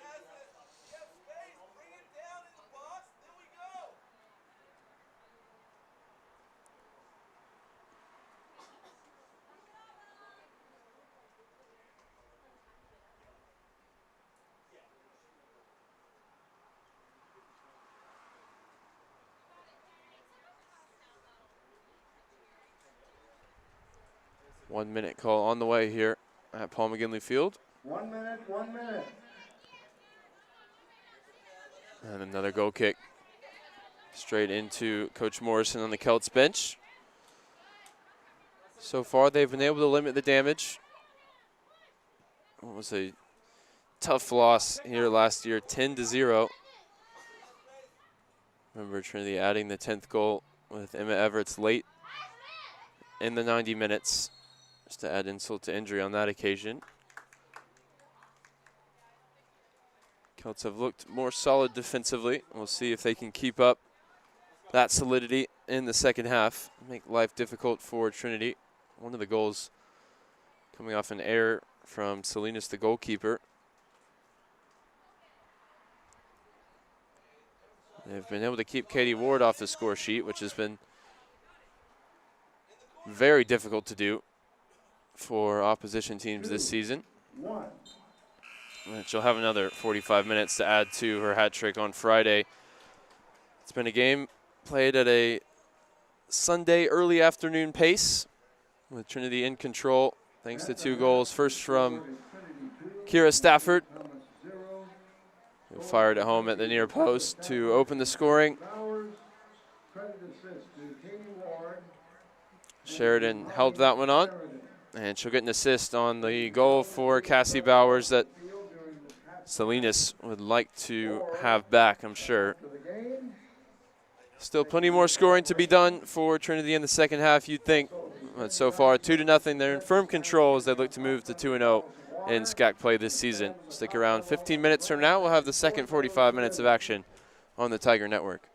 [SPEAKER 1] 1 minute call on the way here at Paul McGinley Field.
[SPEAKER 2] 1 minute, 1 minute.
[SPEAKER 1] And another goal kick straight into Coach Morrison on the Celts bench. So far, they've been able to limit the damage. It was a tough loss here last year, 10-0. Remember Trinity adding the 10th goal with Emma Everett's late in the 90 minutes, just to add insult to injury on that occasion. Celts have looked more solid defensively. We'll see if they can keep up that solidity in the second half. Make life difficult for Trinity. One of the goals coming off an error from Salinas, the goalkeeper. They've been able to keep Katie Ward off the score sheet, which has been very difficult to do for opposition teams this season.
[SPEAKER 2] 1.
[SPEAKER 1] And she'll have another 45 minutes to add to her hat trick on Friday. It's been a game played at a Sunday early afternoon pace with Trinity in control thanks to 2 goals. First from Kira Stafford, who fired at home at the near post to open the scoring. Sheridan held that one on, and she'll get an assist on the goal for Cassie Bowers that Salinas would like to have back, I'm sure. Still plenty more scoring to be done for Trinity in the second half, you'd think. But so far, 2-0. They're in firm control as they look to move to 2-0 in SCAC play this season. Stick around. 15 minutes from now, we'll have the second 45 minutes of action on the Tiger Network.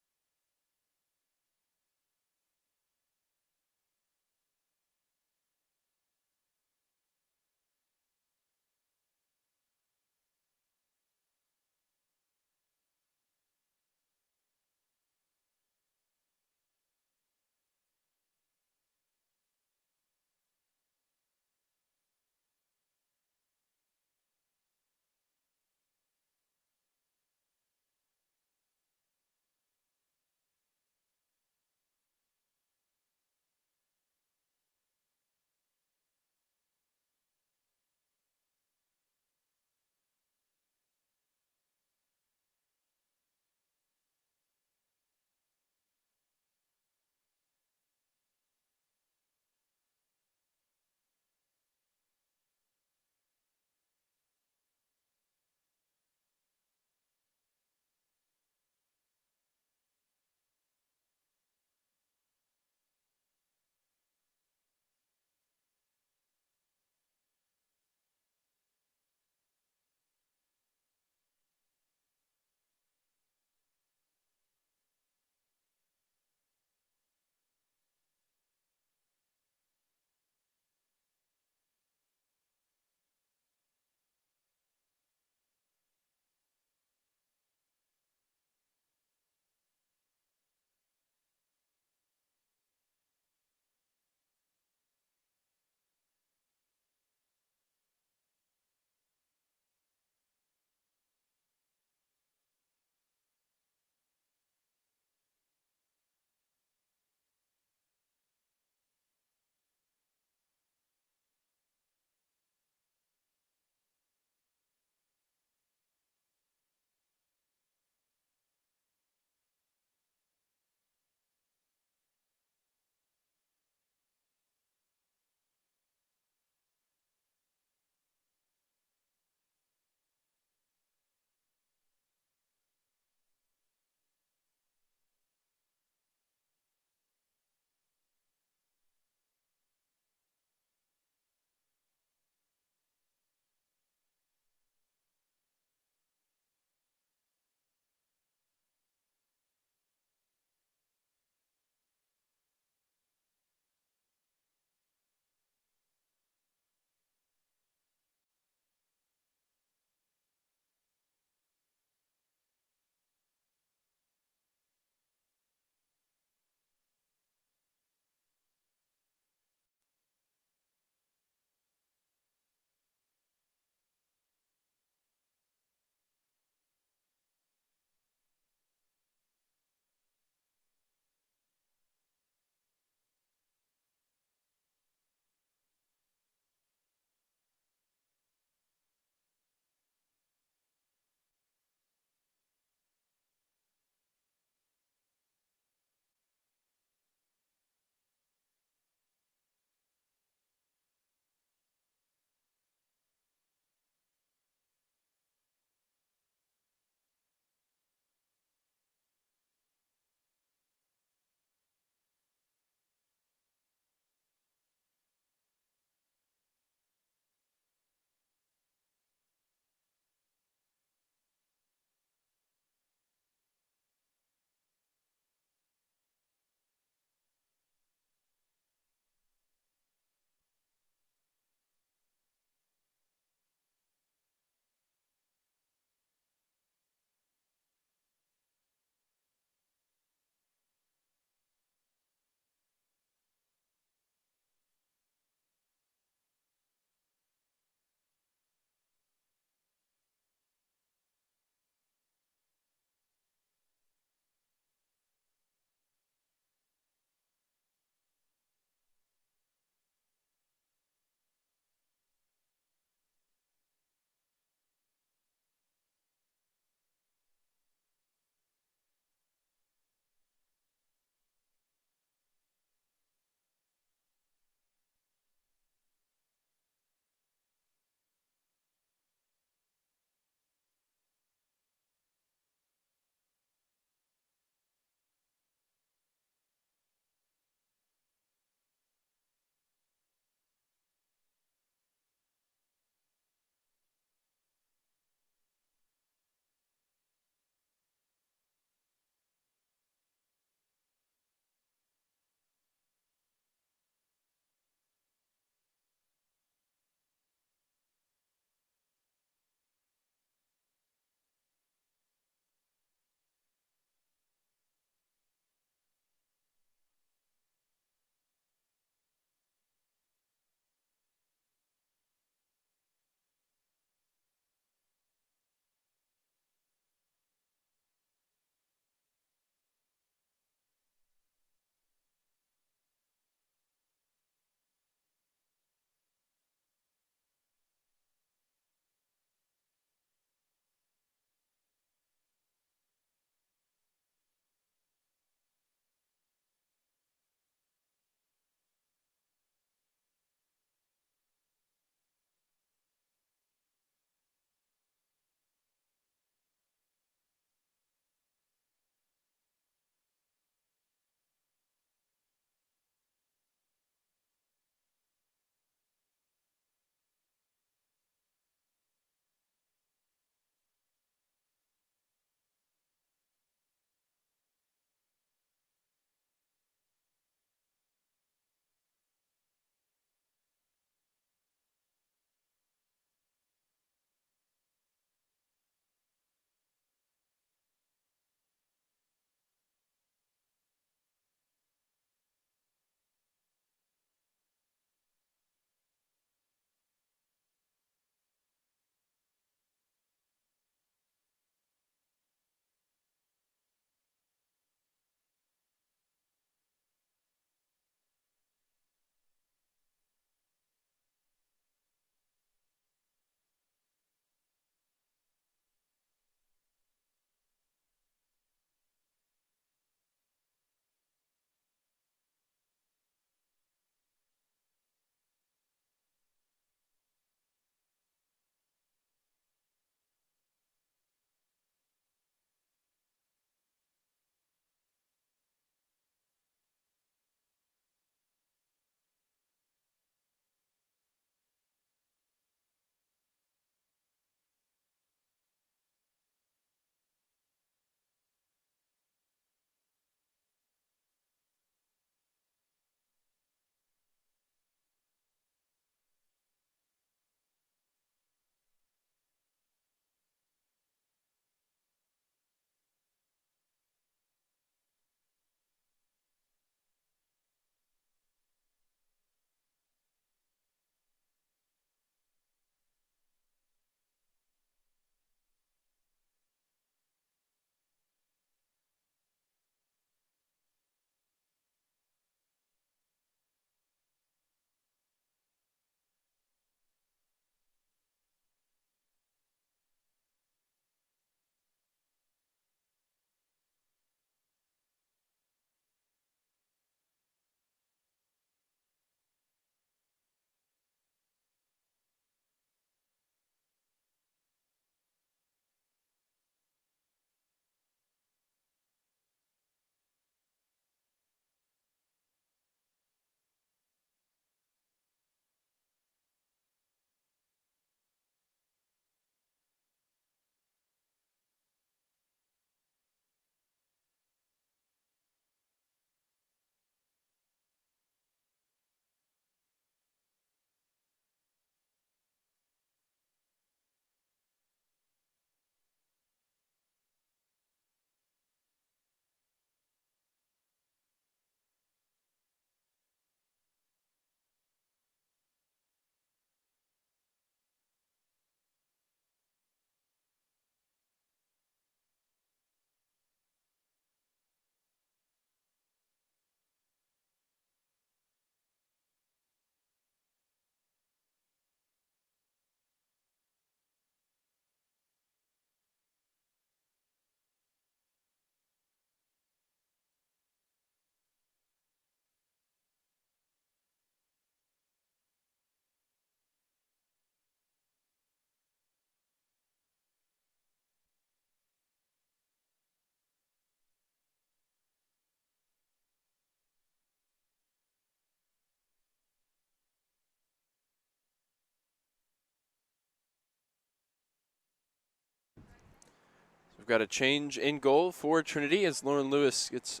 [SPEAKER 1] got a change in goal for Trinity as Lauren Lewis gets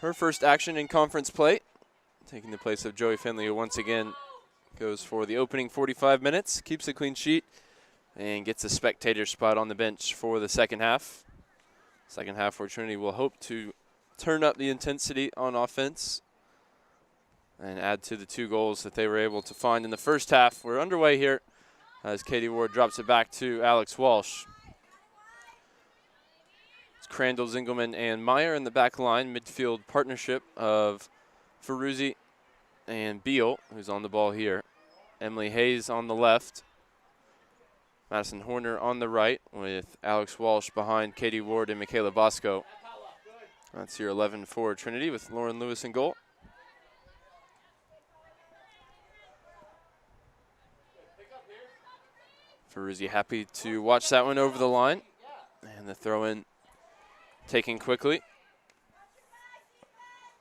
[SPEAKER 1] her first action in conference play, taking the place of Joey Finley, who once again goes for the opening 45 minutes, keeps a clean sheet, and gets a spectator spot on the bench for the second half. Second half where Trinity will hope to turn up the intensity on offense and add to the 2 goals that they were able to find in the first half. We're underway here as Katie Ward drops it back to Alex Walsh. It's Crandall, Zingelman, and Meyer in the back line, midfield partnership of Ferruzzi and Beal, who's on the ball here. Emily Hayes on the left. Madison Horner on the right with Alex Walsh behind Katie Ward and Michaela Bosco. That's your 11 for Trinity with Lauren Lewis in goal. Ferruzzi happy to watch that one over the line. And the throw in taken quickly.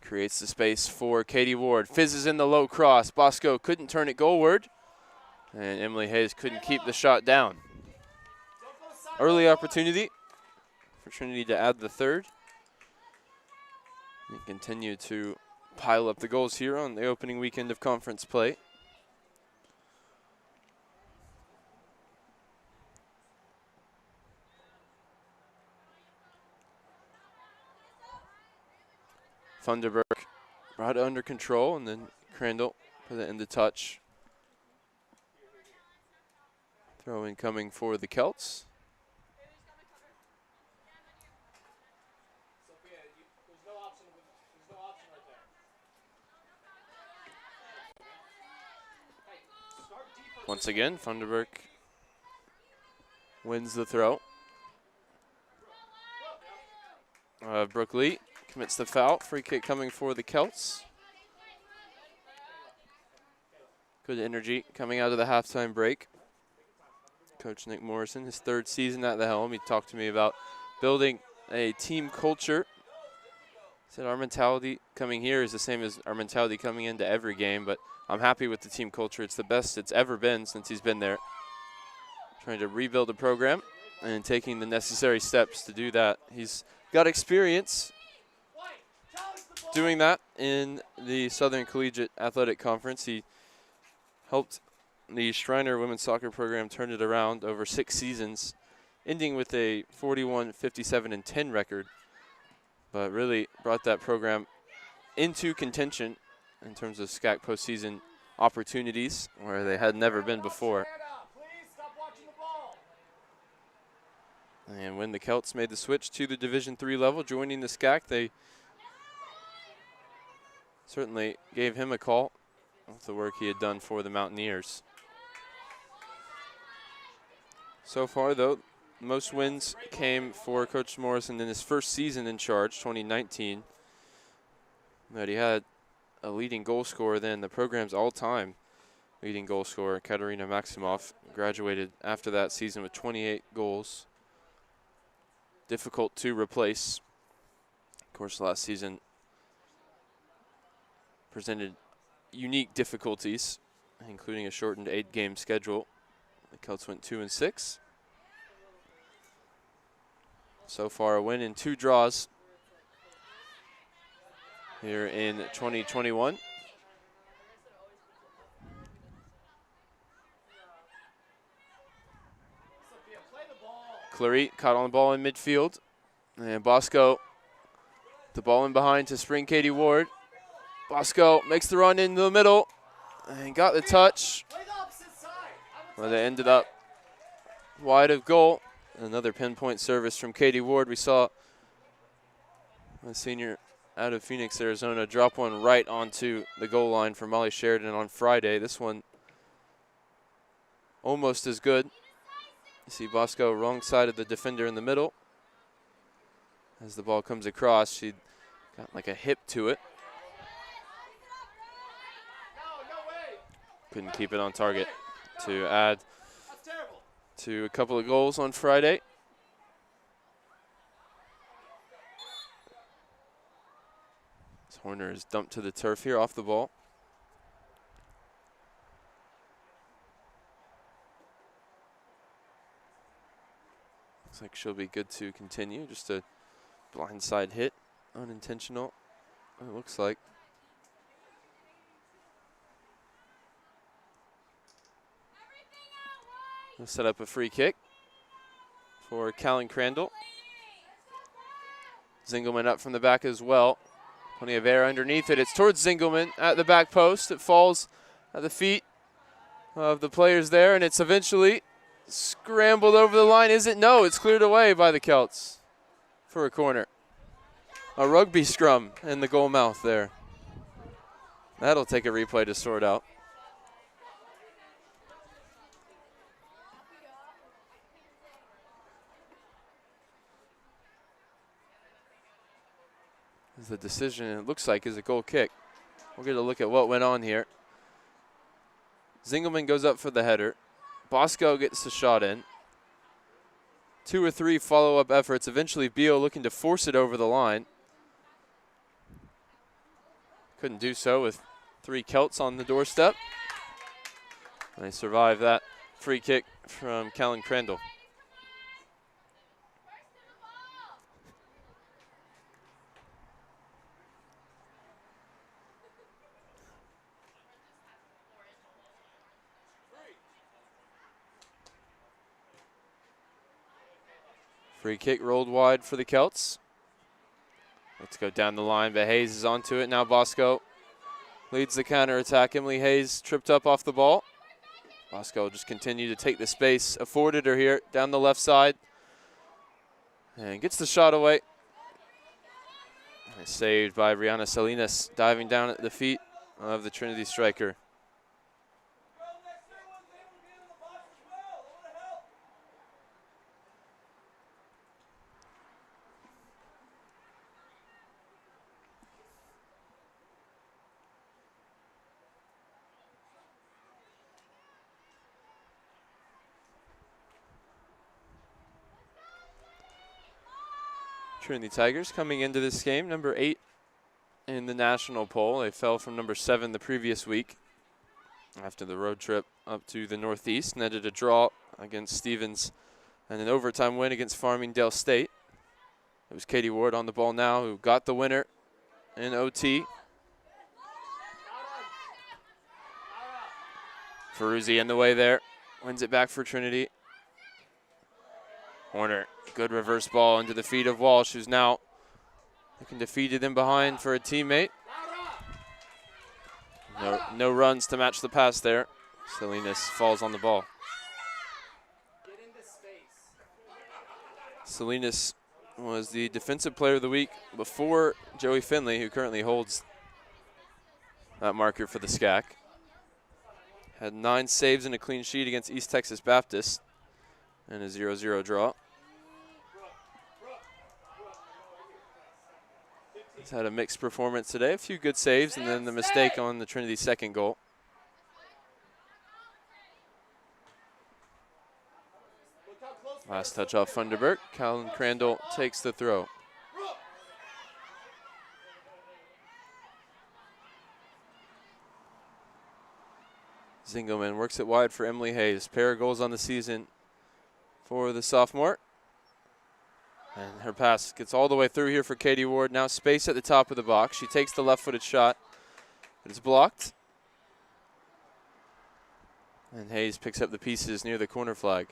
[SPEAKER 1] Creates the space for Katie Ward. Fizzes in the low cross. Bosco couldn't turn it goalward. And Emily Hayes couldn't keep the shot down. Early opportunity for Trinity to add the third. And continue to pile up the goals here on the opening weekend of conference play. Thunderberg brought it under control, and then Crandall put it into touch. Throw in coming for the Celts. Once again, Thunderberg wins the throw. Brooke Lee commits the foul. Free kick coming for the Celts. Good energy coming out of the halftime break. Coach Nick Morrison, his 3rd season at the helm. He talked to me about building a team culture. He said our mentality coming here is the same as our mentality coming into every game, but I'm happy with the team culture. It's the best it's ever been since he's been there. Trying to rebuild the program and taking the necessary steps to do that. He's got experience doing that in the Southern Collegiate Athletic Conference. He helped the Shriner women's soccer program turn it around over 6 seasons, ending with a 41-57-10 record, but really brought that program into contention in terms of SCAC postseason opportunities where they had never been before. And when the Celts made the switch to the Division III level, joining the SCAC, they certainly gave him a call with the work he had done for the Mountaineers. So far, though, most wins came for Coach Morrison in his first season in charge, 2019. But he had a leading goal scorer then, the program's all-time leading goal scorer, Katerina Maximoff, graduated after that season with 28 goals. Difficult to replace. Of course, last season presented unique difficulties, including a shortened 8-game schedule. The Celts went 2-6. So far, a win and 2 draws here in 2021. Clary caught on the ball in midfield. And Bosco, the ball in behind to spring Katie Ward. Bosco makes the run into the middle and got the touch. Well, they ended up wide of goal. Another pinpoint service from Katie Ward. We saw a senior out of Phoenix, Arizona, drop one right onto the goal line for Molly Sheridan on Friday. This one almost as good. You see Bosco wrong side of the defender in the middle. As the ball comes across, she got like a hip to it. Couldn't keep it on target to add to a couple of goals on Friday. Horner is dumped to the turf here off the ball. Looks like she'll be good to continue. Just a blindside hit, unintentional, it looks like. We'll set up a free kick for Callan Crandall. Zingelman up from the back as well. Plenty of air underneath it. It's towards Zingelman at the back post. It falls at the feet of the players there, and it's eventually scrambled over the line. Is it? No, it's cleared away by the Celts for a corner. A rugby scrum in the goal mouth there. That'll take a replay to sort out. The decision, it looks like, is a goal kick. We'll get a look at what went on here. Zingelman goes up for the header. Bosco gets the shot in. 2 or 3 follow-up efforts. Eventually, Beal looking to force it over the line. Couldn't do so with 3 Celts on the doorstep. They survive that free kick from Callan Crandall. Free kick rolled wide for the Celts. Let's go down the line, but Hayes is onto it. Now Bosco leads the counter-attack. Emily Hayes tripped up off the ball. Bosco will just continue to take the space afforded her here down the left side. And gets the shot away. And it's saved by Brianna Salinas, diving down at the feet of the Trinity striker. Trinity Tigers coming into this game, number 8 in the national poll. They fell from number 7 the previous week after the road trip up to the Northeast. Netted a draw against Stevens and an overtime win against Farmingdale State. It was Katie Ward on the ball now who got the winner in OT. Ferruzzi in the way there, wins it back for Trinity. Horner, good reverse ball into the feet of Walsh, who's now looking to feed it in behind for a teammate. No runs to match the pass there. Salinas falls on the ball. Salinas was the defensive player of the week before Joey Finley, who currently holds that marker for the SCAC. Had 9 saves and a clean sheet against East Texas Baptist and a 0-0 draw. He's had a mixed performance today, a few good saves, and then the mistake on the Trinity second goal. Last touch off Funderburg. Callan Crandall takes the throw. Zingelman works it wide for Emily Hayes. Pair of goals on the season for the sophomore. And her pass gets all the way through here for Katie Ward. Now space at the top of the box. She takes the left-footed shot. It's blocked. And Hayes picks up the pieces near the corner flag.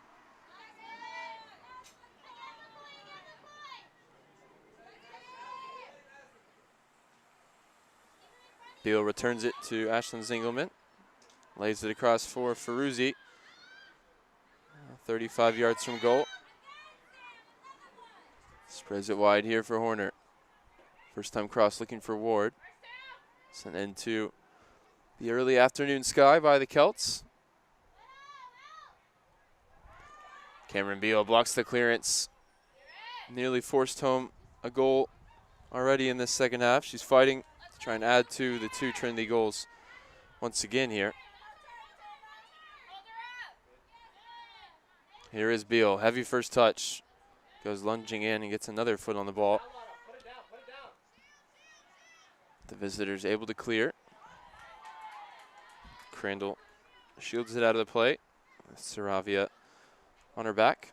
[SPEAKER 1] Beal returns it to Ashlyn Zingelman. Lays it across for Ferruzzi. 35 yards from goal. Spreads it wide here for Horner. First time cross looking for Ward. Sent into the early afternoon sky by the Celts. Cameron Beal blocks the clearance. Nearly forced home a goal already in this second half. She's fighting to try and add to the 2 Trinity goals once again here. Here is Beal, heavy first touch. Goes lunging in and gets another foot on the ball. The visitors able to clear. Crandall shields it out of the play. Saravia on her back.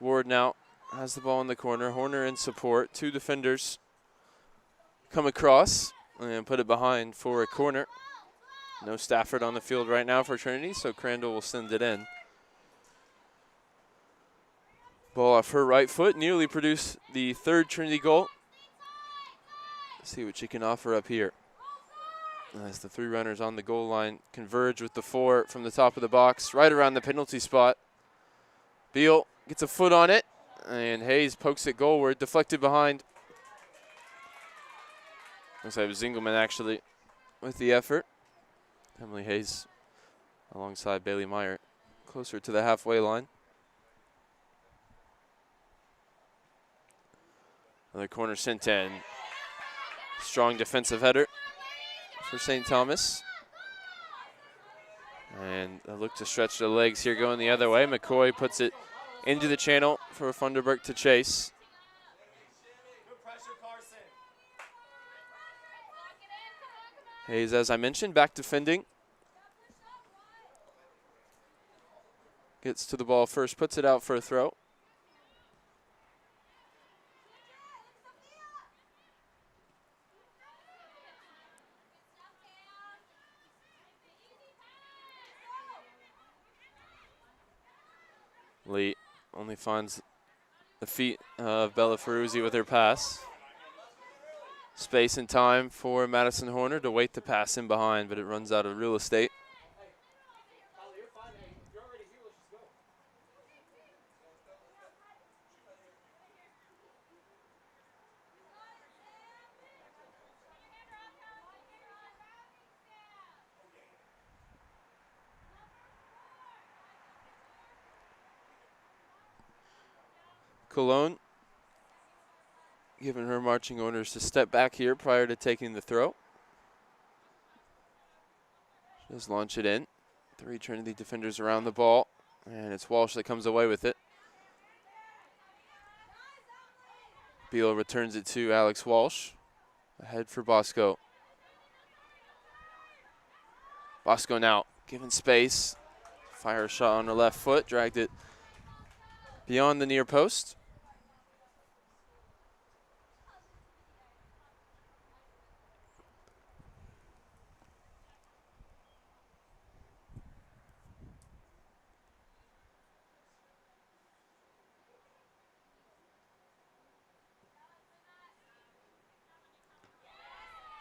[SPEAKER 1] Ward now has the ball in the corner. Horner in support. 2 defenders come across and put it behind for a corner. No Stafford on the field right now for Trinity, so Crandall will send it in. Ball off her right foot, nearly produced the 3rd Trinity goal. Let's see what she can offer up here. As the 3 runners on the goal line converge with the 4 from the top of the box, right around the penalty spot. Beal gets a foot on it, and Hayes pokes it goalward, deflected behind. Looks like it was Zingelman actually with the effort. Emily Hayes alongside Bailey Meyer, closer to the halfway line. Another corner sent in. Strong defensive header for St. Thomas. And a look to stretch the legs here going the other way. McCoy puts it into the channel for Funderburk to chase. Hayes, as I mentioned, back defending. Gets to the ball first, puts it out for a throw. Lee only finds the feet of Bella Ferruzzi with her pass. Space and time for Madison Horner to wait the pass in behind, but it runs out of real estate. Cologne giving her marching orders to step back here prior to taking the throw. Just launch it in. 3 Trinity defenders around the ball, and it's Walsh that comes away with it. Beal returns it to Alex Walsh. Ahead for Bosco. Bosco now given space. Fire a shot on her left foot, dragged it beyond the near post.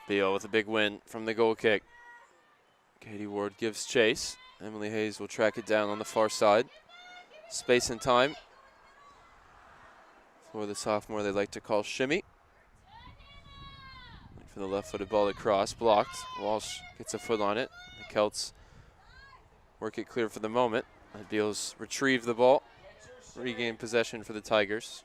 [SPEAKER 1] Beal with a big win from the goal kick. Katie Ward gives chase. Emily Hayes will track it down on the far side. Space and time for the sophomore they like to call Shimmy. For the left-footed ball across, blocked. Walsh gets a foot on it. The Celts work it clear for the moment. Beals retrieve the ball, regain possession for the Tigers.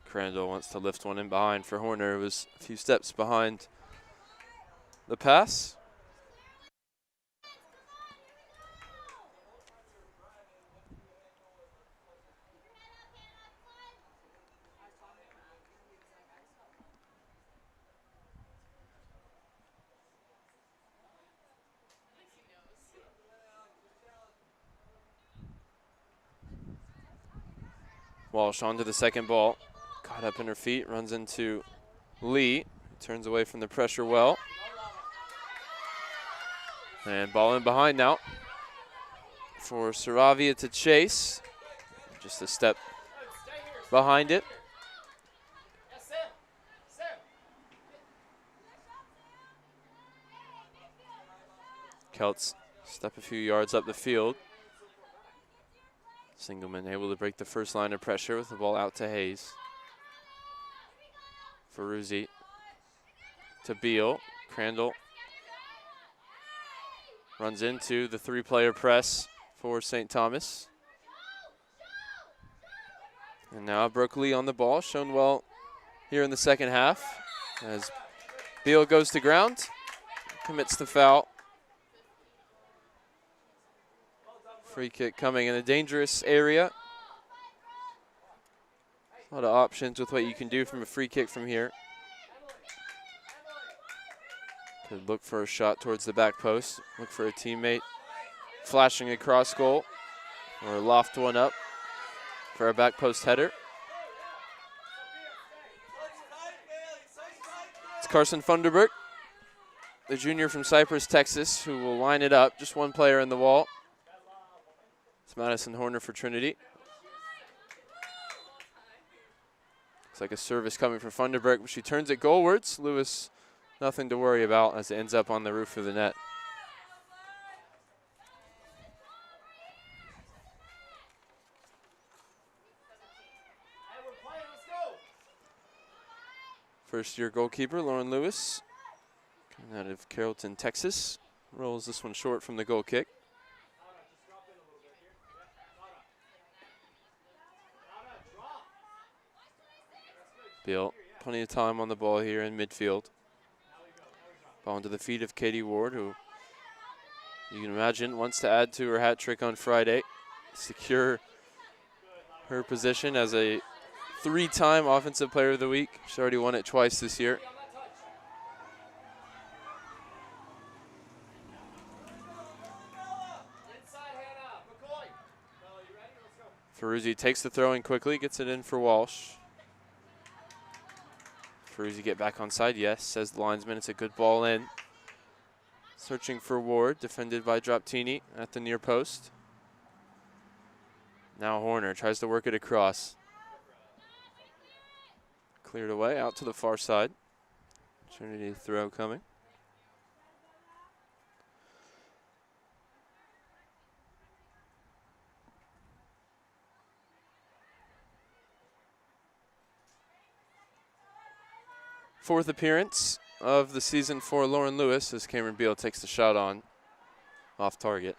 [SPEAKER 1] Crandall wants to lift one in behind for Horner. It was a few steps behind the pass. Walsh onto the second ball. Caught up in her feet, runs into Lee. Turns away from the pressure well. And ball in behind now for Saravia to chase. Just a step behind it. Celts step a few yards up the field. Singleman able to break the first line of pressure with the ball out to Hayes. Ferruzzi to Beal. Crandall runs into the 3-player press for St. Thomas. And now Brooke Lee on the ball, shown well here in the second half. As Beal goes to ground, commits the foul. Free kick coming in a dangerous area. A lot of options with what you can do from a free kick from here. Could look for a shot towards the back post, look for a teammate flashing across goal, or loft one up for a back post header. It's Carson Funderburg, the junior from Cypress, Texas, who will line it up. Just one player in the wall. It's Madison Horner for Trinity. Looks like a service coming from Funderburg, but she turns it goalwards. Lewis, nothing to worry about as it ends up on the roof of the net. First-year goalkeeper Lauren Lewis, coming out of Carrollton, Texas, rolls this one short from the goal kick. Beal, plenty of time on the ball here in midfield. Ball into the feet of Katie Ward, who you can imagine wants to add to her hat trick on Friday, secure her position as a 3-time Offensive Player of the Week. She's already won it twice this year. Ferruzzi takes the throw in quickly, gets it in for Walsh. Ferruzzi get back on side, yes, says the linesman. It's a good ball in. Searching for Ward, defended by Droptini at the near post. Now Horner tries to work it across. Cleared away, out to the far side. Trinity throw coming. Fourth appearance of the season for Lauren Lewis as Cameron Beal takes the shot on off target.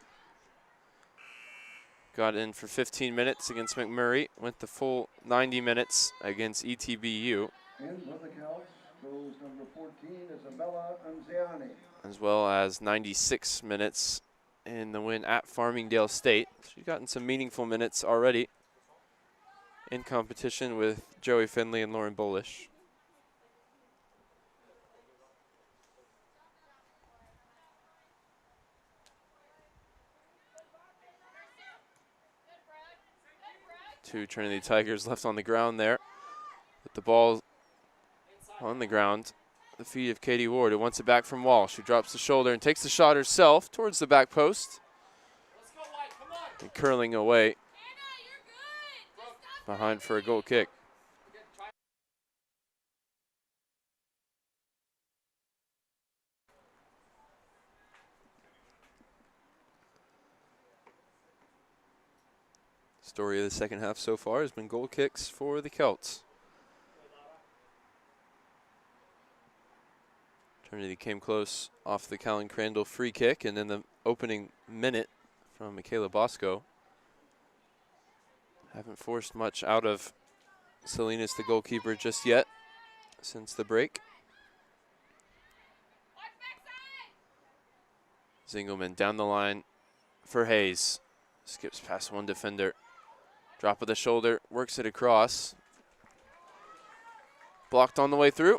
[SPEAKER 1] Got in for 15 minutes against McMurray, went the full 90 minutes against ETBU.
[SPEAKER 2] In for the Celts goes number 14, Isabella Unziani.
[SPEAKER 1] As well as 96 minutes in the win at Farmingdale State. She's gotten some meaningful minutes already in competition with Joey Finley and Lauren Bolish. Two Trinity Tigers left on the ground there. With the ball on the ground, the feet of Katie Ward, who wants it back from Walsh, who drops the shoulder and takes the shot herself towards the back post. And curling away behind for a goal kick. Story of the second half so far has been goal kicks for the Celts. Trinity came close off the Callan Crandall free kick, and then the opening minute from Michaela Bosco. Haven't forced much out of Salinas, the goalkeeper, just yet since the break. Zingelman down the line for Hayes. Skips past one defender. Drop of the shoulder, works it across. Blocked on the way through.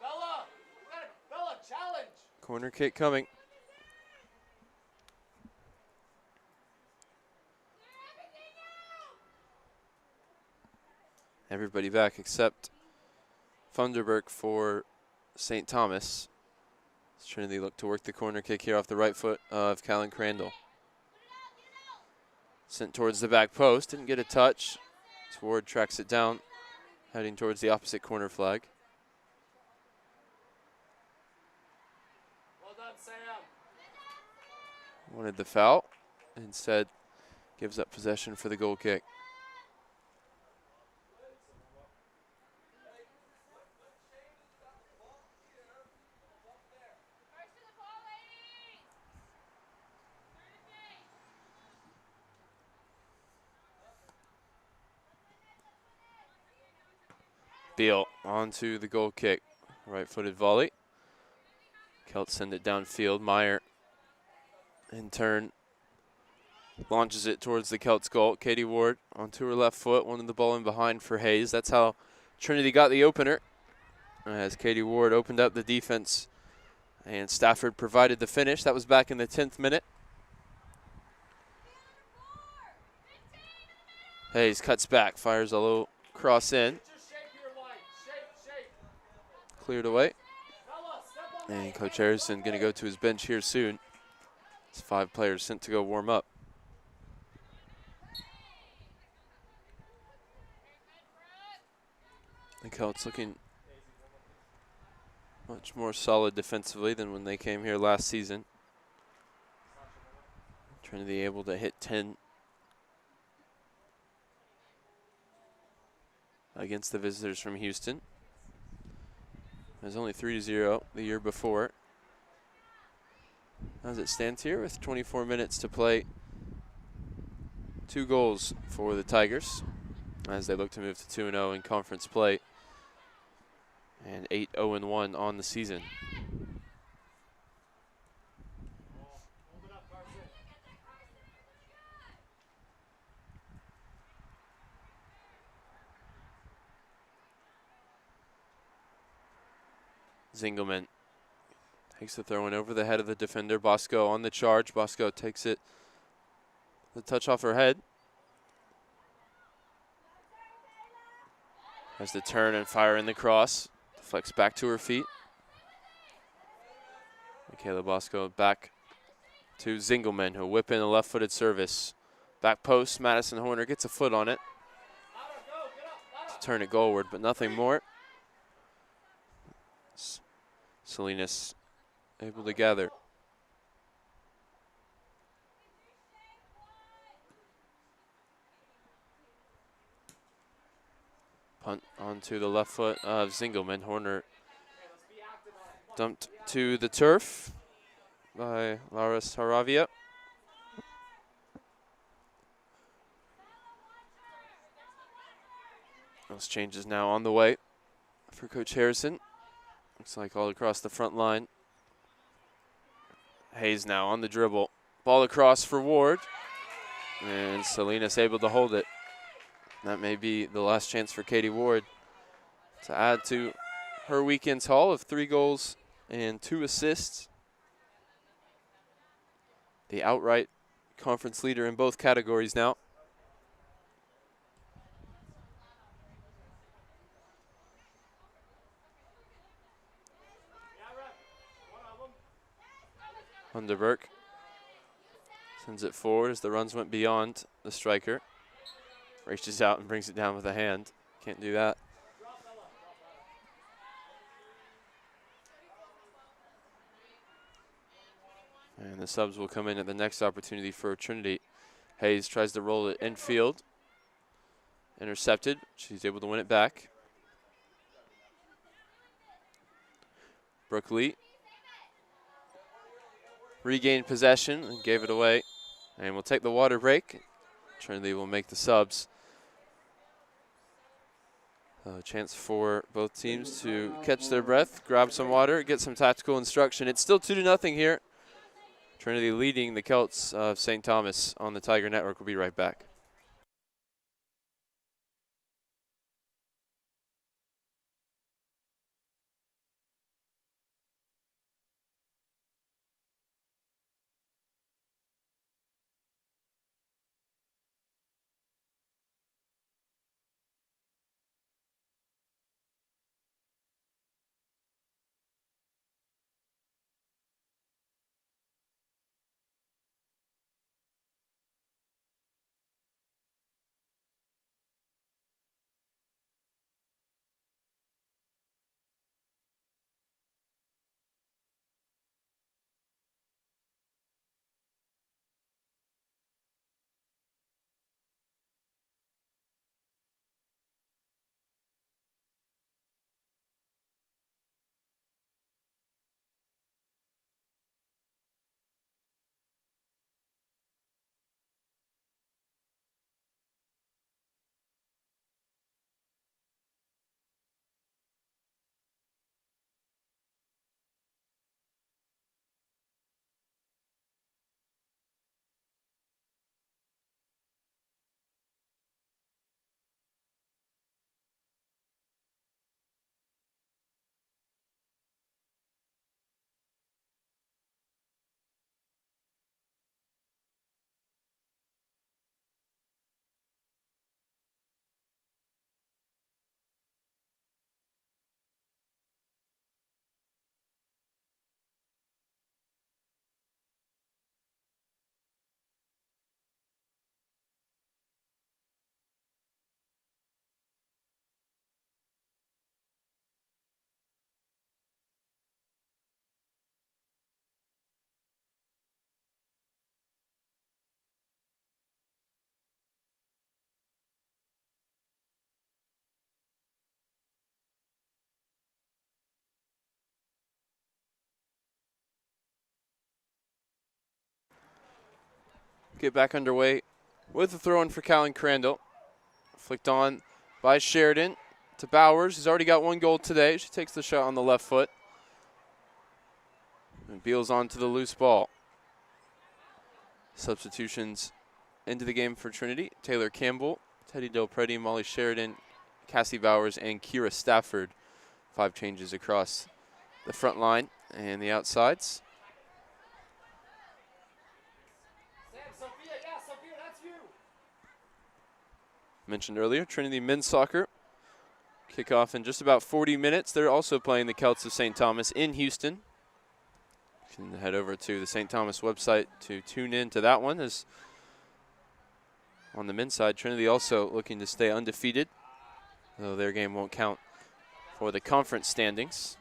[SPEAKER 3] Bella, challenge.
[SPEAKER 1] Corner kick coming. Everybody back except Funderburg for St. Thomas. Trinity look to work the corner kick here off the right foot of Callan Crandall. Sent towards the back post, didn't get a touch. Ward tracks it down, heading towards the opposite corner flag.
[SPEAKER 3] Well done, Sam.
[SPEAKER 1] Wanted the foul, instead gives up possession for the goal kick. Beal onto the goal kick. Right-footed volley. Celts send it downfield. Meyer, in turn, launches it towards the Celts goal. Katie Ward onto her left foot, wanted the ball in behind for Hayes. That's how Trinity got the opener, as Katie Ward opened up the defense and Stafford provided the finish. That was back in the 10th minute. Hayes cuts back, fires a low cross in.
[SPEAKER 3] Just shake your line. Shake.
[SPEAKER 1] Cleared away.
[SPEAKER 3] Bella, step on
[SPEAKER 1] And
[SPEAKER 3] that.
[SPEAKER 1] Coach Harrison going to go to his bench here soon. It's 5 players sent to go warm up. The Celts looking much more solid defensively than when they came here last season. Trinity able to hit 10 against the visitors from Houston. It was only 3-0 the year before. As it stands here with 24 minutes to play, 2 goals for the Tigers as they look to move to 2-0 in conference play and 8-0-1 on the season.
[SPEAKER 3] Hold it up, Carson.
[SPEAKER 1] Zingelman takes the throw in over the head of the defender. Bosco on the charge. Bosco takes it, the touch off her head. Has the turn and fire in the cross. Deflects back to her feet. Michaela Bosco back to Zingelman, who'll whip in a left-footed service. Back post, Madison Horner gets a foot on it
[SPEAKER 3] Louder, go, get up, louder.
[SPEAKER 1] to turn it goalward, but nothing more. Salinas able to gather. Punt onto the left foot of Zingelman. Horner dumped to the turf by Laura Saravia. Those changes now on the way for Coach Harrison. Looks like all across the front line. Hayes now on the dribble. Ball across for Ward. And Salinas able to hold it. That may be the last chance for Katie Ward to add to her weekend's haul of 3 goals and 2 assists. The outright conference leader in both categories now.
[SPEAKER 3] Yeah, ref. One of them.
[SPEAKER 1] Underberg sends it forward as the runs went beyond the striker. Reaches out and brings it down with a hand. Can't do that.
[SPEAKER 3] Drop, Bella.
[SPEAKER 1] And the subs will come in at the next opportunity for Trinity. Hayes tries to roll it infield. Intercepted. She's able to win it back. Brooke Lee regained possession and gave it away. And we'll take the water break. Trinity will make the subs. A chance for both teams to catch their breath, grab some water, get some tactical instruction. It's still 2-0 here. Trinity leading the Celts of St. Thomas on the Tiger Network. We'll be right back. get back underway with a throw in for Callan Crandall. Flicked on by Sheridan to Bowers, who's already got 1 goal today. She takes the shot on the left foot. And Beals on to the loose ball. Substitutions into the game for Trinity. Taylor Campbell, Teddy Del Preti, Molly Sheridan, Cassie Bowers, and Kira Stafford. 5 changes across the front line and the outsides. Mentioned earlier, Trinity men's soccer. Kickoff in just about 40 minutes. They're also playing the Celts of St. Thomas in Houston. You can head over to the St. Thomas website to tune in to that one. As on the men's side, Trinity also looking to stay undefeated, though their game won't count for the conference standings.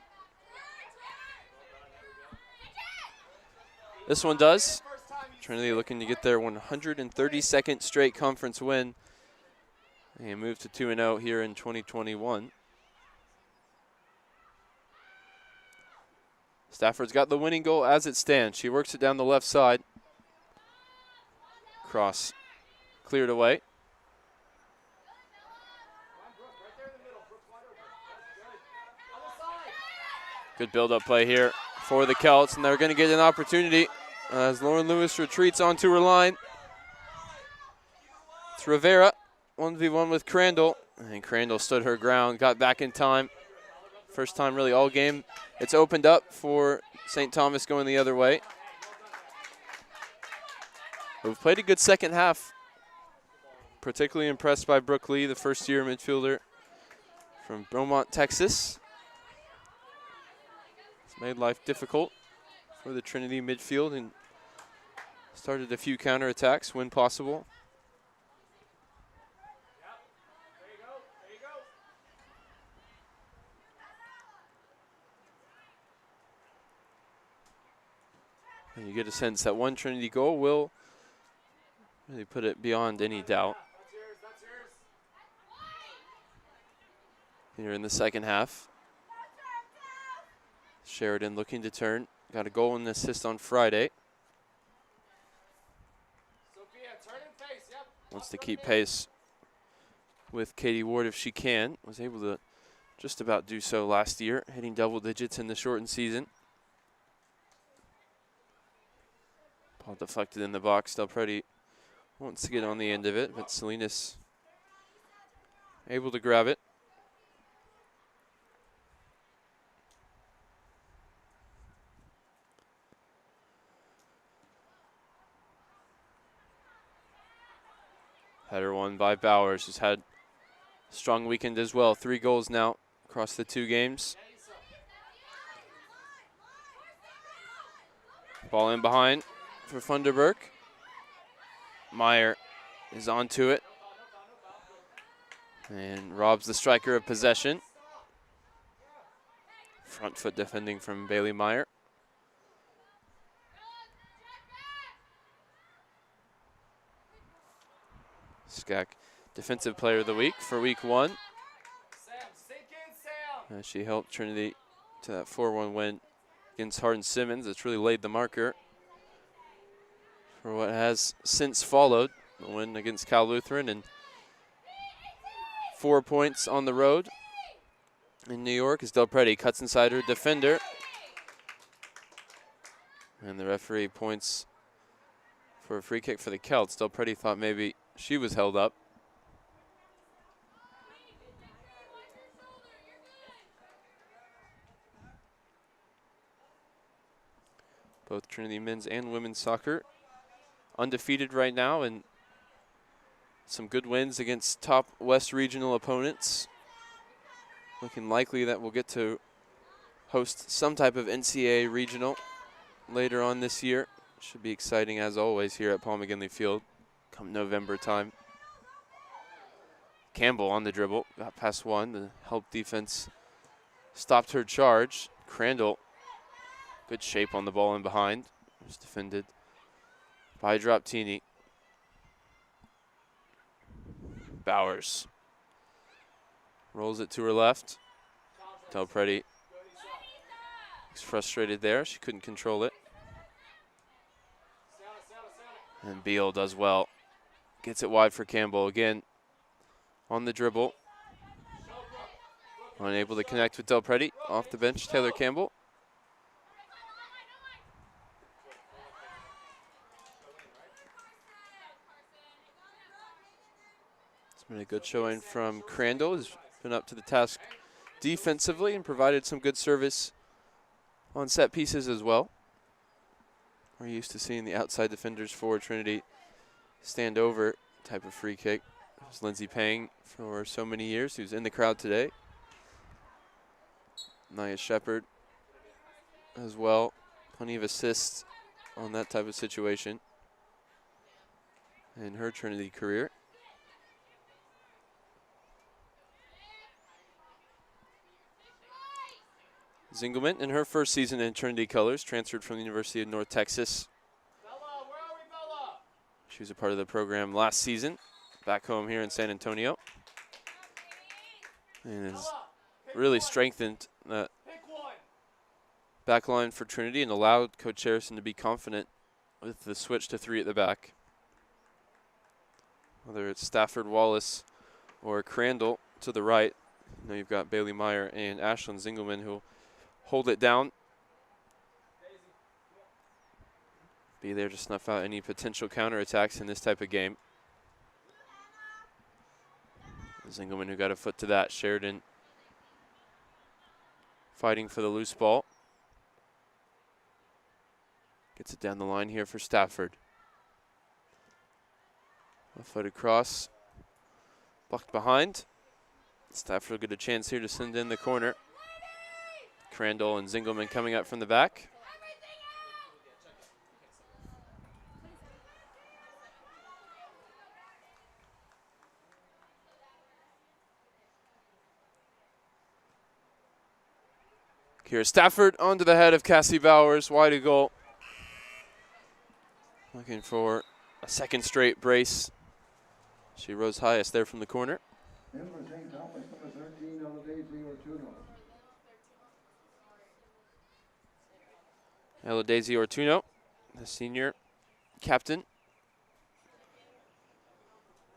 [SPEAKER 1] This one does. Trinity looking to get their 132nd straight conference win and move to 2-0 here in 2021. Stafford's got the winning goal as it stands. She works it down the left side. Cross cleared away. Good build-up play here for the Celts, and they're going to get an opportunity as Lauren Lewis retreats onto her line. It's Rivera, 1v1 with Crandall, and Crandall stood her ground, got back in time. First time really all game. It's opened up for St. Thomas going the other way. We've played a good second half. Particularly impressed by Brooke Lee, the first-year midfielder from Beaumont, Texas. It's made life difficult for the Trinity midfield and started a few counterattacks when possible. And you get a sense that one Trinity goal will really put it beyond any doubt. Here in the second half. Sheridan looking to turn. Got a goal and an assist on Friday. Wants to keep pace with Katie Ward if she can. Was able to just about do so last year, hitting double digits in the shortened season. Ball deflected in the box. Del Preti wants to get on the end of it, but Salinas able to grab it. Header won by Bowers, who's had a strong weekend as well. 3 goals now across the 2 games. Ball in behind for Funderburk. Meyer is onto it and robs the striker of possession. Front foot defending from Bailey Meyer. Skak, Defensive Player of the Week for Week 1. She helped Trinity to that 4-1 win against Hardin Simmons. It's really laid the marker for what has since followed the win against Cal Lutheran, and 4 points on the road in New York as Del Preti cuts inside her defender. And the referee points for a free kick for the Celts. Del Preti thought maybe she was held up. Both Trinity men's and women's soccer undefeated right now, and some good wins against top West Regional opponents. Looking likely that we'll get to host some type of NCAA regional later on this year. Should be exciting as always here at Paul McGinley Field come November time. Campbell on the dribble, got past one. The help defense stopped her charge. Crandall, good shape on the ball in behind. Was defended by Droptini. Bowers rolls it to her left. Del Preti looks frustrated there. She couldn't control it. And Beal does well. Gets it wide for Campbell again on the dribble. Unable to connect with Del Preti. Off the bench, Taylor Campbell. It's been a good showing from Crandall. He's been up to the task defensively and provided some good service on set pieces as well. We're used to seeing the outside defenders for Trinity stand over type of free kick. It was Lindsey Payne for so many years, who's in the crowd today. Nia Shepherd as well. Plenty of assists on that type of situation in her Trinity career. Zingelman, in her first season in Trinity colors, transferred from the University of North Texas.
[SPEAKER 3] Bella, where are we, Bella?
[SPEAKER 1] She was a part of the program last season, back home here in San Antonio. And has really strengthened that
[SPEAKER 3] Pick one.
[SPEAKER 1] back line for Trinity and allowed Coach Harrison to be confident with the switch to 3 at the back. Whether it's Stafford Wallace or Crandall to the right. Now you've got Bailey Meyer and Ashlyn Zingelman who'll hold it down. Be there to snuff out any potential counterattacks in this type of game. Zingelman who got a foot to that. Sheridan fighting for the loose ball. Gets it down the line here for Stafford. A foot across. Blocked behind. Stafford will get a chance here to send in the corner. Crandall and Zingelman coming up from the back. Here's Stafford onto the head of Cassie Bowers, wide of goal. Looking for a second straight brace. She rose highest there from the corner.
[SPEAKER 2] In for St. Thomas, number 13, Daisy Ortuno.
[SPEAKER 1] Daisy Ortuno, the senior captain,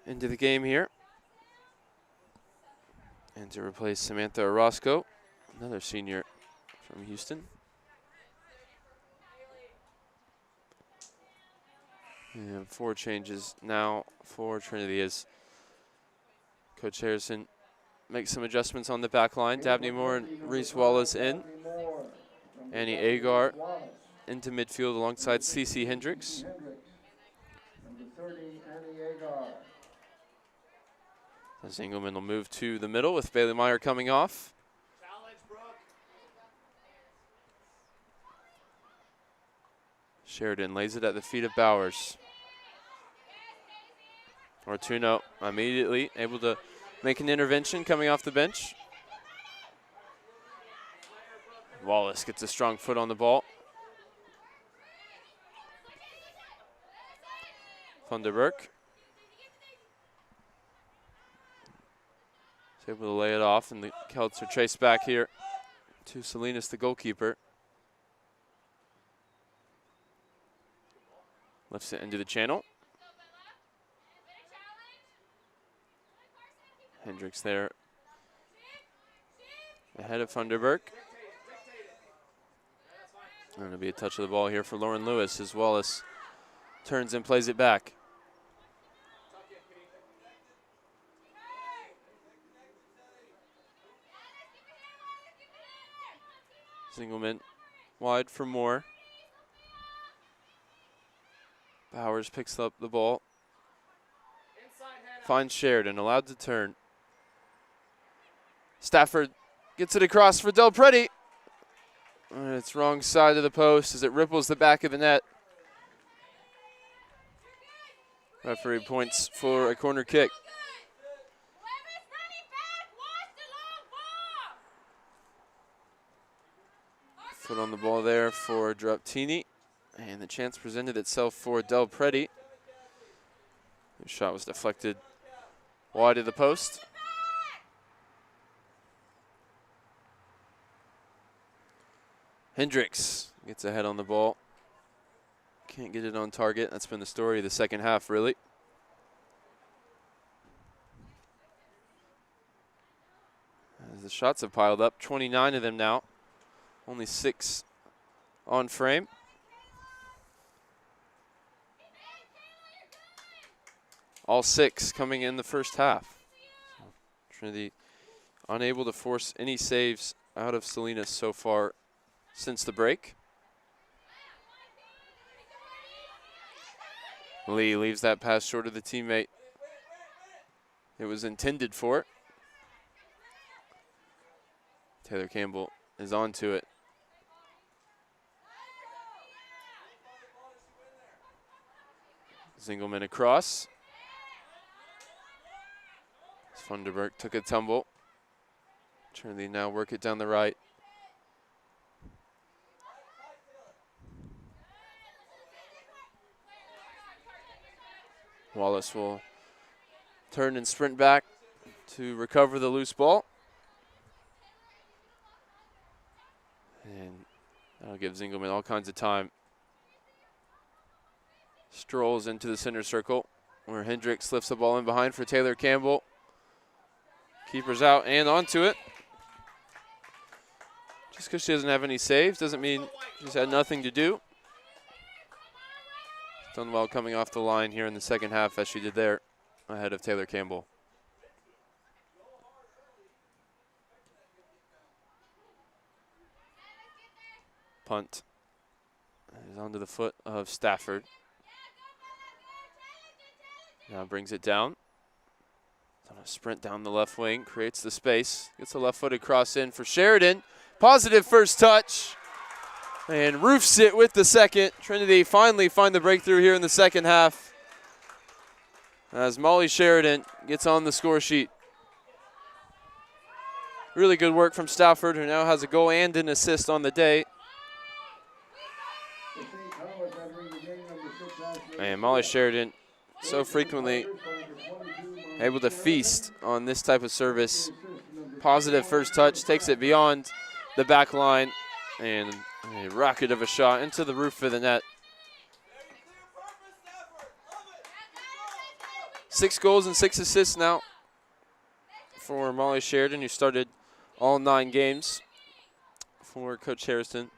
[SPEAKER 1] into the game here. And to replace Samantha Orozco, another senior from Houston. And 4 changes now for Trinity as Coach Harrison makes some adjustments on the back line. Dabney Moore and Reese Wallace in. Annie Agar into midfield alongside Cece Hendricks.
[SPEAKER 2] Number 30, Annie Agar.
[SPEAKER 1] As Engelman will move to the middle with Bailey Meyer coming off.
[SPEAKER 3] Challenge, Brooke.
[SPEAKER 1] Sheridan lays it at the feet of Bowers. Ortuno immediately able to make an intervention coming off the bench. Wallace gets a strong foot on the ball. Thunderberg is able to lay it off, and the Celts are chased back here to Salinas, the goalkeeper. Lifts it into the channel. Hendricks there ahead of Thunderberg. And it'll be a touch of the ball here for Lauren Lewis as Wallace turns and plays it back. Zingelman wide for Moore. Bowers picks up the ball. Finds Sheridan, allowed to turn. Stafford gets it across for Del Preti. And it's wrong side of the post as it ripples the back of the net. Referee points for a corner kick. Foot on the ball there for Druptini. And the chance presented itself for Del Preti. The shot was deflected wide of the post. Hendricks gets ahead on the ball. Can't get it on target. That's been the story of the second half, really. As the shots have piled up, 29 of them now. Only 6 on frame. All 6 coming in the first half. Trinity unable to force any saves out of Salinas so far since the break. Lee leaves that pass short of the teammate it was intended for. Taylor Campbell is onto it. Zingelman across. Funderburg took a tumble. Trinity now work it down the right. Wallace will turn and sprint back to recover the loose ball. And that'll give Zingelman all kinds of time. Strolls into the center circle where Hendricks lifts the ball in behind for Taylor Campbell. Keeper's out and onto it. Just because she doesn't have any saves doesn't mean she's had nothing to do. Done well coming off the line here in the second half as she did there ahead of Taylor Campbell. Punt is onto the foot of Stafford. Now brings it down. On a sprint down the left wing, creates the space. Gets a left-footed cross in for Sheridan. Positive first touch. And roofs it with the second. Trinity finally find the breakthrough here in the second half as Molly Sheridan gets on the score sheet. Really good work from Stafford, who now has a goal and an assist on the day. And Molly Sheridan so frequently able to feast on this type of service. Positive first touch, takes it beyond the back line, and a rocket of a shot into the roof of the net. 6 goals and 6 assists now for Molly Sheridan, who started all 9 games for Coach Harrison.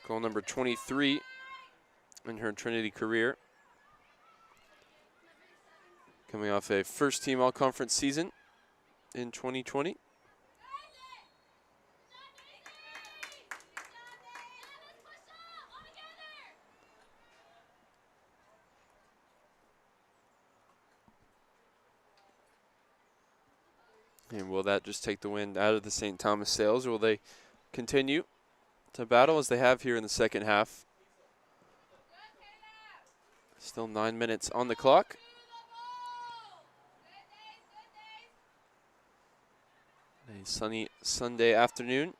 [SPEAKER 1] Goal number 23 in her Trinity career. Coming off a first-team all-conference season in 2020. And will that just take the wind out of the St. Thomas sails, or will they continue to battle as they have here in the second half? Still 9 minutes on the clock. A sunny Sunday afternoon.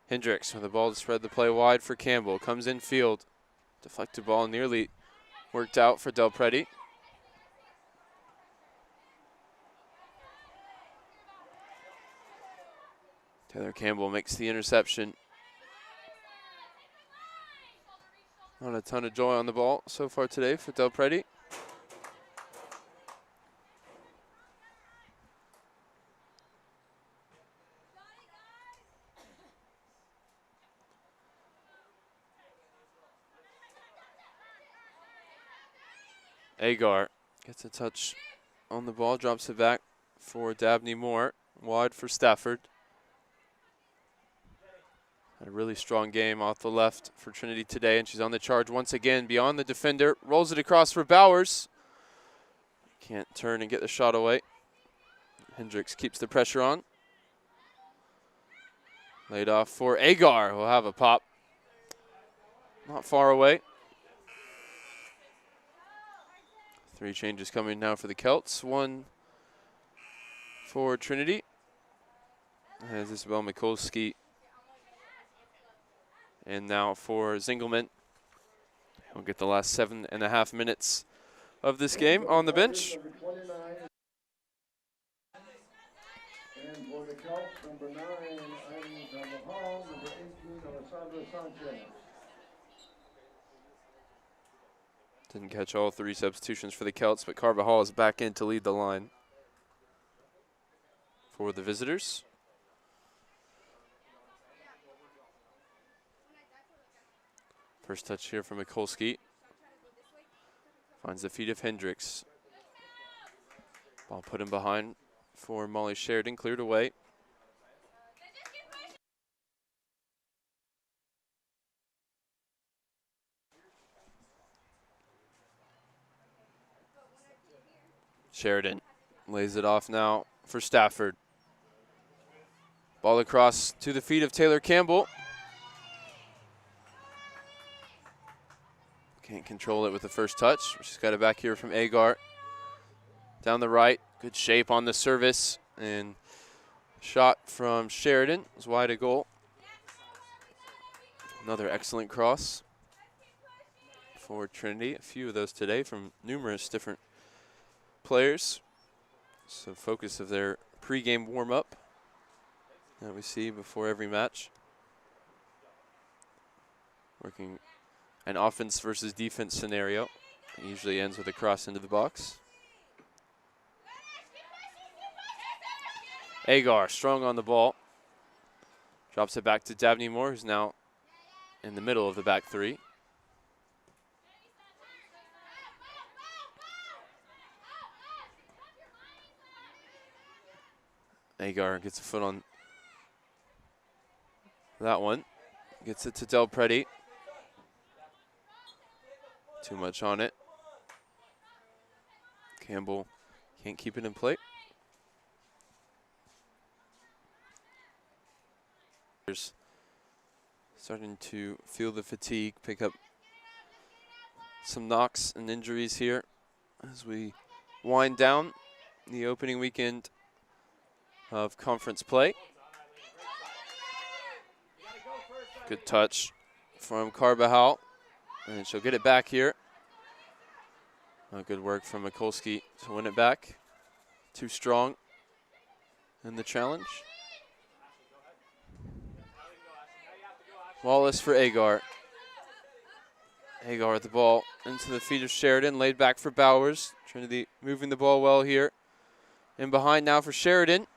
[SPEAKER 1] Hendricks with the ball to spread the play wide for Campbell. Comes in field. Deflected ball nearly worked out for Del Preti. Taylor Campbell makes the interception. Not a ton of joy on the ball so far today for Del Preti. Agar gets a touch on the ball, drops it back for Dabney Moore. Wide for Stafford. A really strong game off the left for Trinity today, and she's on the charge once again beyond the defender. Rolls it across for Bowers. Can't turn and get the shot away. Hendricks keeps the pressure on. Laid off for Agar, who'll have a pop. Not far away. 3 changes coming now for the Celts. 1 for Trinity, as Isabel Mikulski. And now for Zingelman. He'll get the last 7.5 minutes of this game on the bench.
[SPEAKER 2] Celts, number 9, Irene Carvajal, number 18, Alessandra Sanchez.
[SPEAKER 1] Didn't catch all 3 substitutions for the Celts, but Carvajal is back in to lead the line for the visitors. First touch here from Mikulski. Finds the feet of Hendricks. Ball put in behind for Molly Sheridan, cleared away. Sheridan lays it off now for Stafford. Ball across to the feet of Taylor Campbell. Can't control it with the first touch. She's got it back here from Agar. Down the right, good shape on the service. And shot from Sheridan was wide of goal. Another excellent cross for Trinity. A few of those today from numerous different players. So focus of their pregame warm-up that we see before every match. Working an offense versus defense scenario. It usually ends with a cross into the box. Agar strong on the ball. Drops it back to Dabney Moore, who's now in the middle of the back 3. Agar gets a foot on that one. Gets it to Del Preti. Too much on it. Campbell can't keep it in play. Starting to feel the fatigue, pick up some knocks and injuries here as we wind down the opening weekend of conference play. Good touch from Carvajal, and she'll get it back here. Good work from Mikulski to win it back. Too strong in the challenge. Wallace for Agar. Agar at the ball into the feet of Sheridan, laid back for Bowers. Trinity moving the ball well here. In behind now for Sheridan,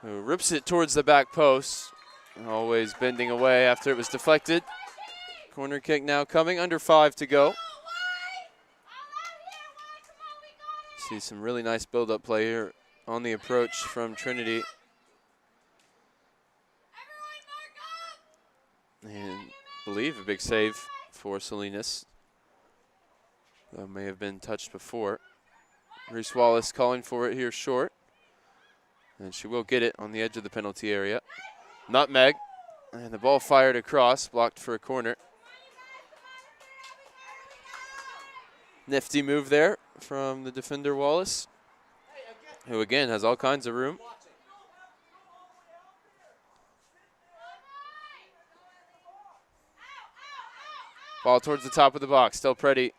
[SPEAKER 1] who rips it towards the back post. Always bending away after it was deflected. Corner kick now coming, under 5 to go. See some really nice build-up play here on the approach from Trinity. And I believe a big save for Salinas. That may have been touched before. Reese Wallace calling for it here short. And she will get it on the edge of the penalty area. Nutmeg. And the ball fired across, blocked for a corner. Nifty move there from the defender Wallace, who again has all kinds of room. Ball towards the top of the box. Del Preti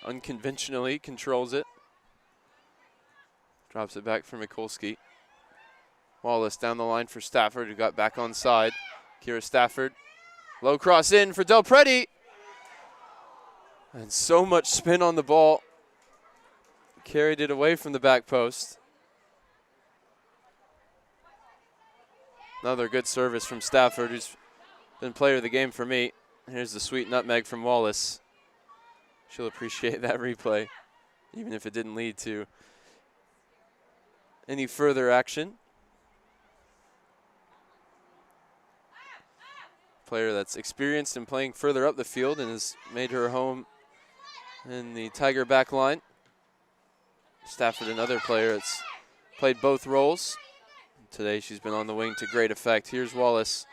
[SPEAKER 1] unconventionally controls it. Drops it back for Mikulski. Wallace down the line for Stafford, who got back on side. Kira Stafford. Low cross in for Del Preti. And so much spin on the ball. Carried it away from the back post. Another good service from Stafford, who's been player of the game for me. Here's the sweet nutmeg from Wallace. She'll appreciate that replay, even if it didn't lead to any further action. Player that's experienced in playing further up the field and has made her home in the Tiger back line. Stafford, another player that's played both roles. Today she's been on the wing to great effect. Here's Wallace.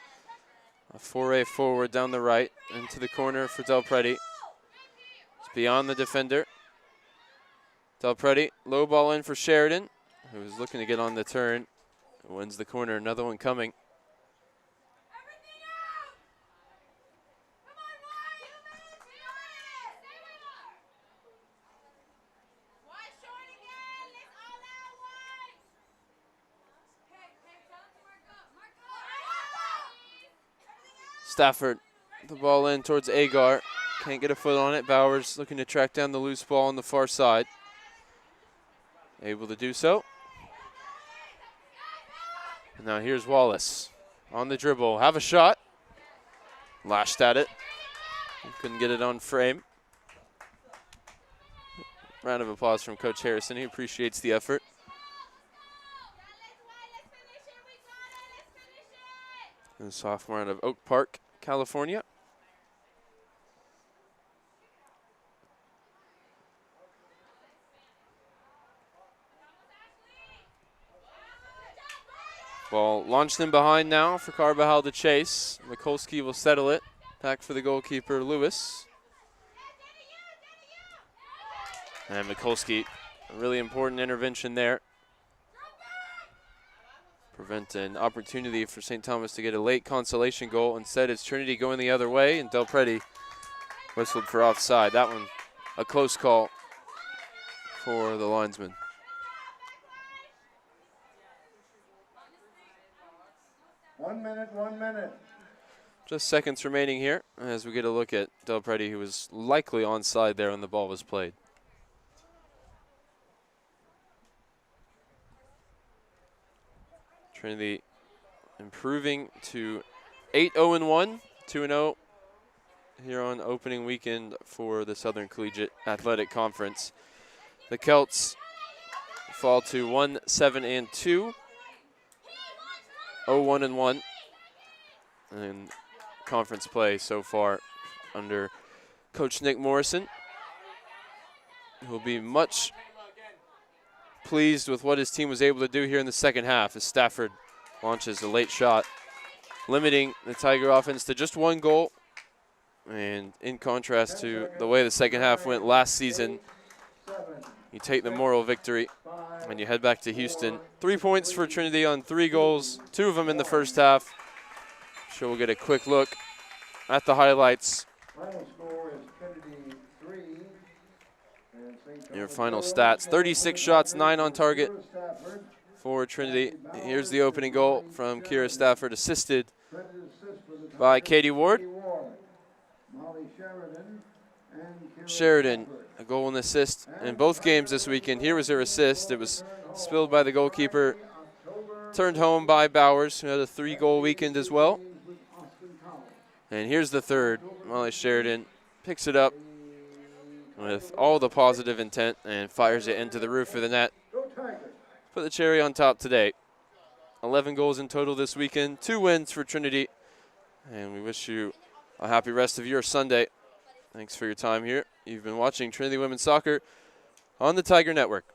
[SPEAKER 1] A foray forward down the right into the corner for Del Preti. It's beyond the defender. Del Preti, low ball in for Sheridan, who is looking to get on the turn. Wins the corner, another one coming. Stafford, the ball in towards Agar. Can't get a foot on it. Bowers looking to track down the loose ball on the far side. Able to do so. And now here's Wallace on the dribble. Have a shot. Lashed at it. Couldn't get it on frame. Round of applause from Coach Harrison. He appreciates the effort. The sophomore out of Oak Park, California. Ball launched in behind now for Carbajal to chase. Mikulski will settle it. Back for the goalkeeper, Lewis. And Mikulski, a really important intervention there. Prevent an opportunity for St. Thomas to get a late consolation goal. Instead, it's Trinity going the other way, and Del Preti whistled for offside. That one, a close call for the linesman.
[SPEAKER 2] One minute.
[SPEAKER 1] Just seconds remaining here as we get a look at Del Preti, who was likely onside there when the ball was played. Trinity improving to 8-0-1, 2-0 here on opening weekend for the Southern Collegiate Athletic Conference. The Celts fall to 1-7-2, 0-1-1 in conference play so far under Coach Nick Morrison. He'll be much pleased with what his team was able to do here in the second half as Stafford launches a late shot, limiting the Tiger offense to just one goal. And in contrast to the way the second half went last season, you take the moral victory and you head back to Houston. 3 points for Trinity on 3 goals, 2 of them in the first half. Sure, we'll get a quick look at the highlights.
[SPEAKER 2] Final score is Trinity 3.
[SPEAKER 1] Your final stats, 36 shots, 9 on target for Trinity. Here's the opening goal from Kira Stafford, assisted by Katie Ward. Sheridan, a goal and assist in both games this weekend. Here was her assist. It was spilled by the goalkeeper, turned home by Bowers, who had a 3-goal weekend as well. And here's the third. Molly Sheridan picks it up with all the positive intent and fires it into the roof of the net. Put the cherry on top today. 11 goals in total this weekend, 2 wins for Trinity. And we wish you a happy rest of your Sunday. Thanks for your time here. You've been watching Trinity Women's Soccer on the Tiger Network.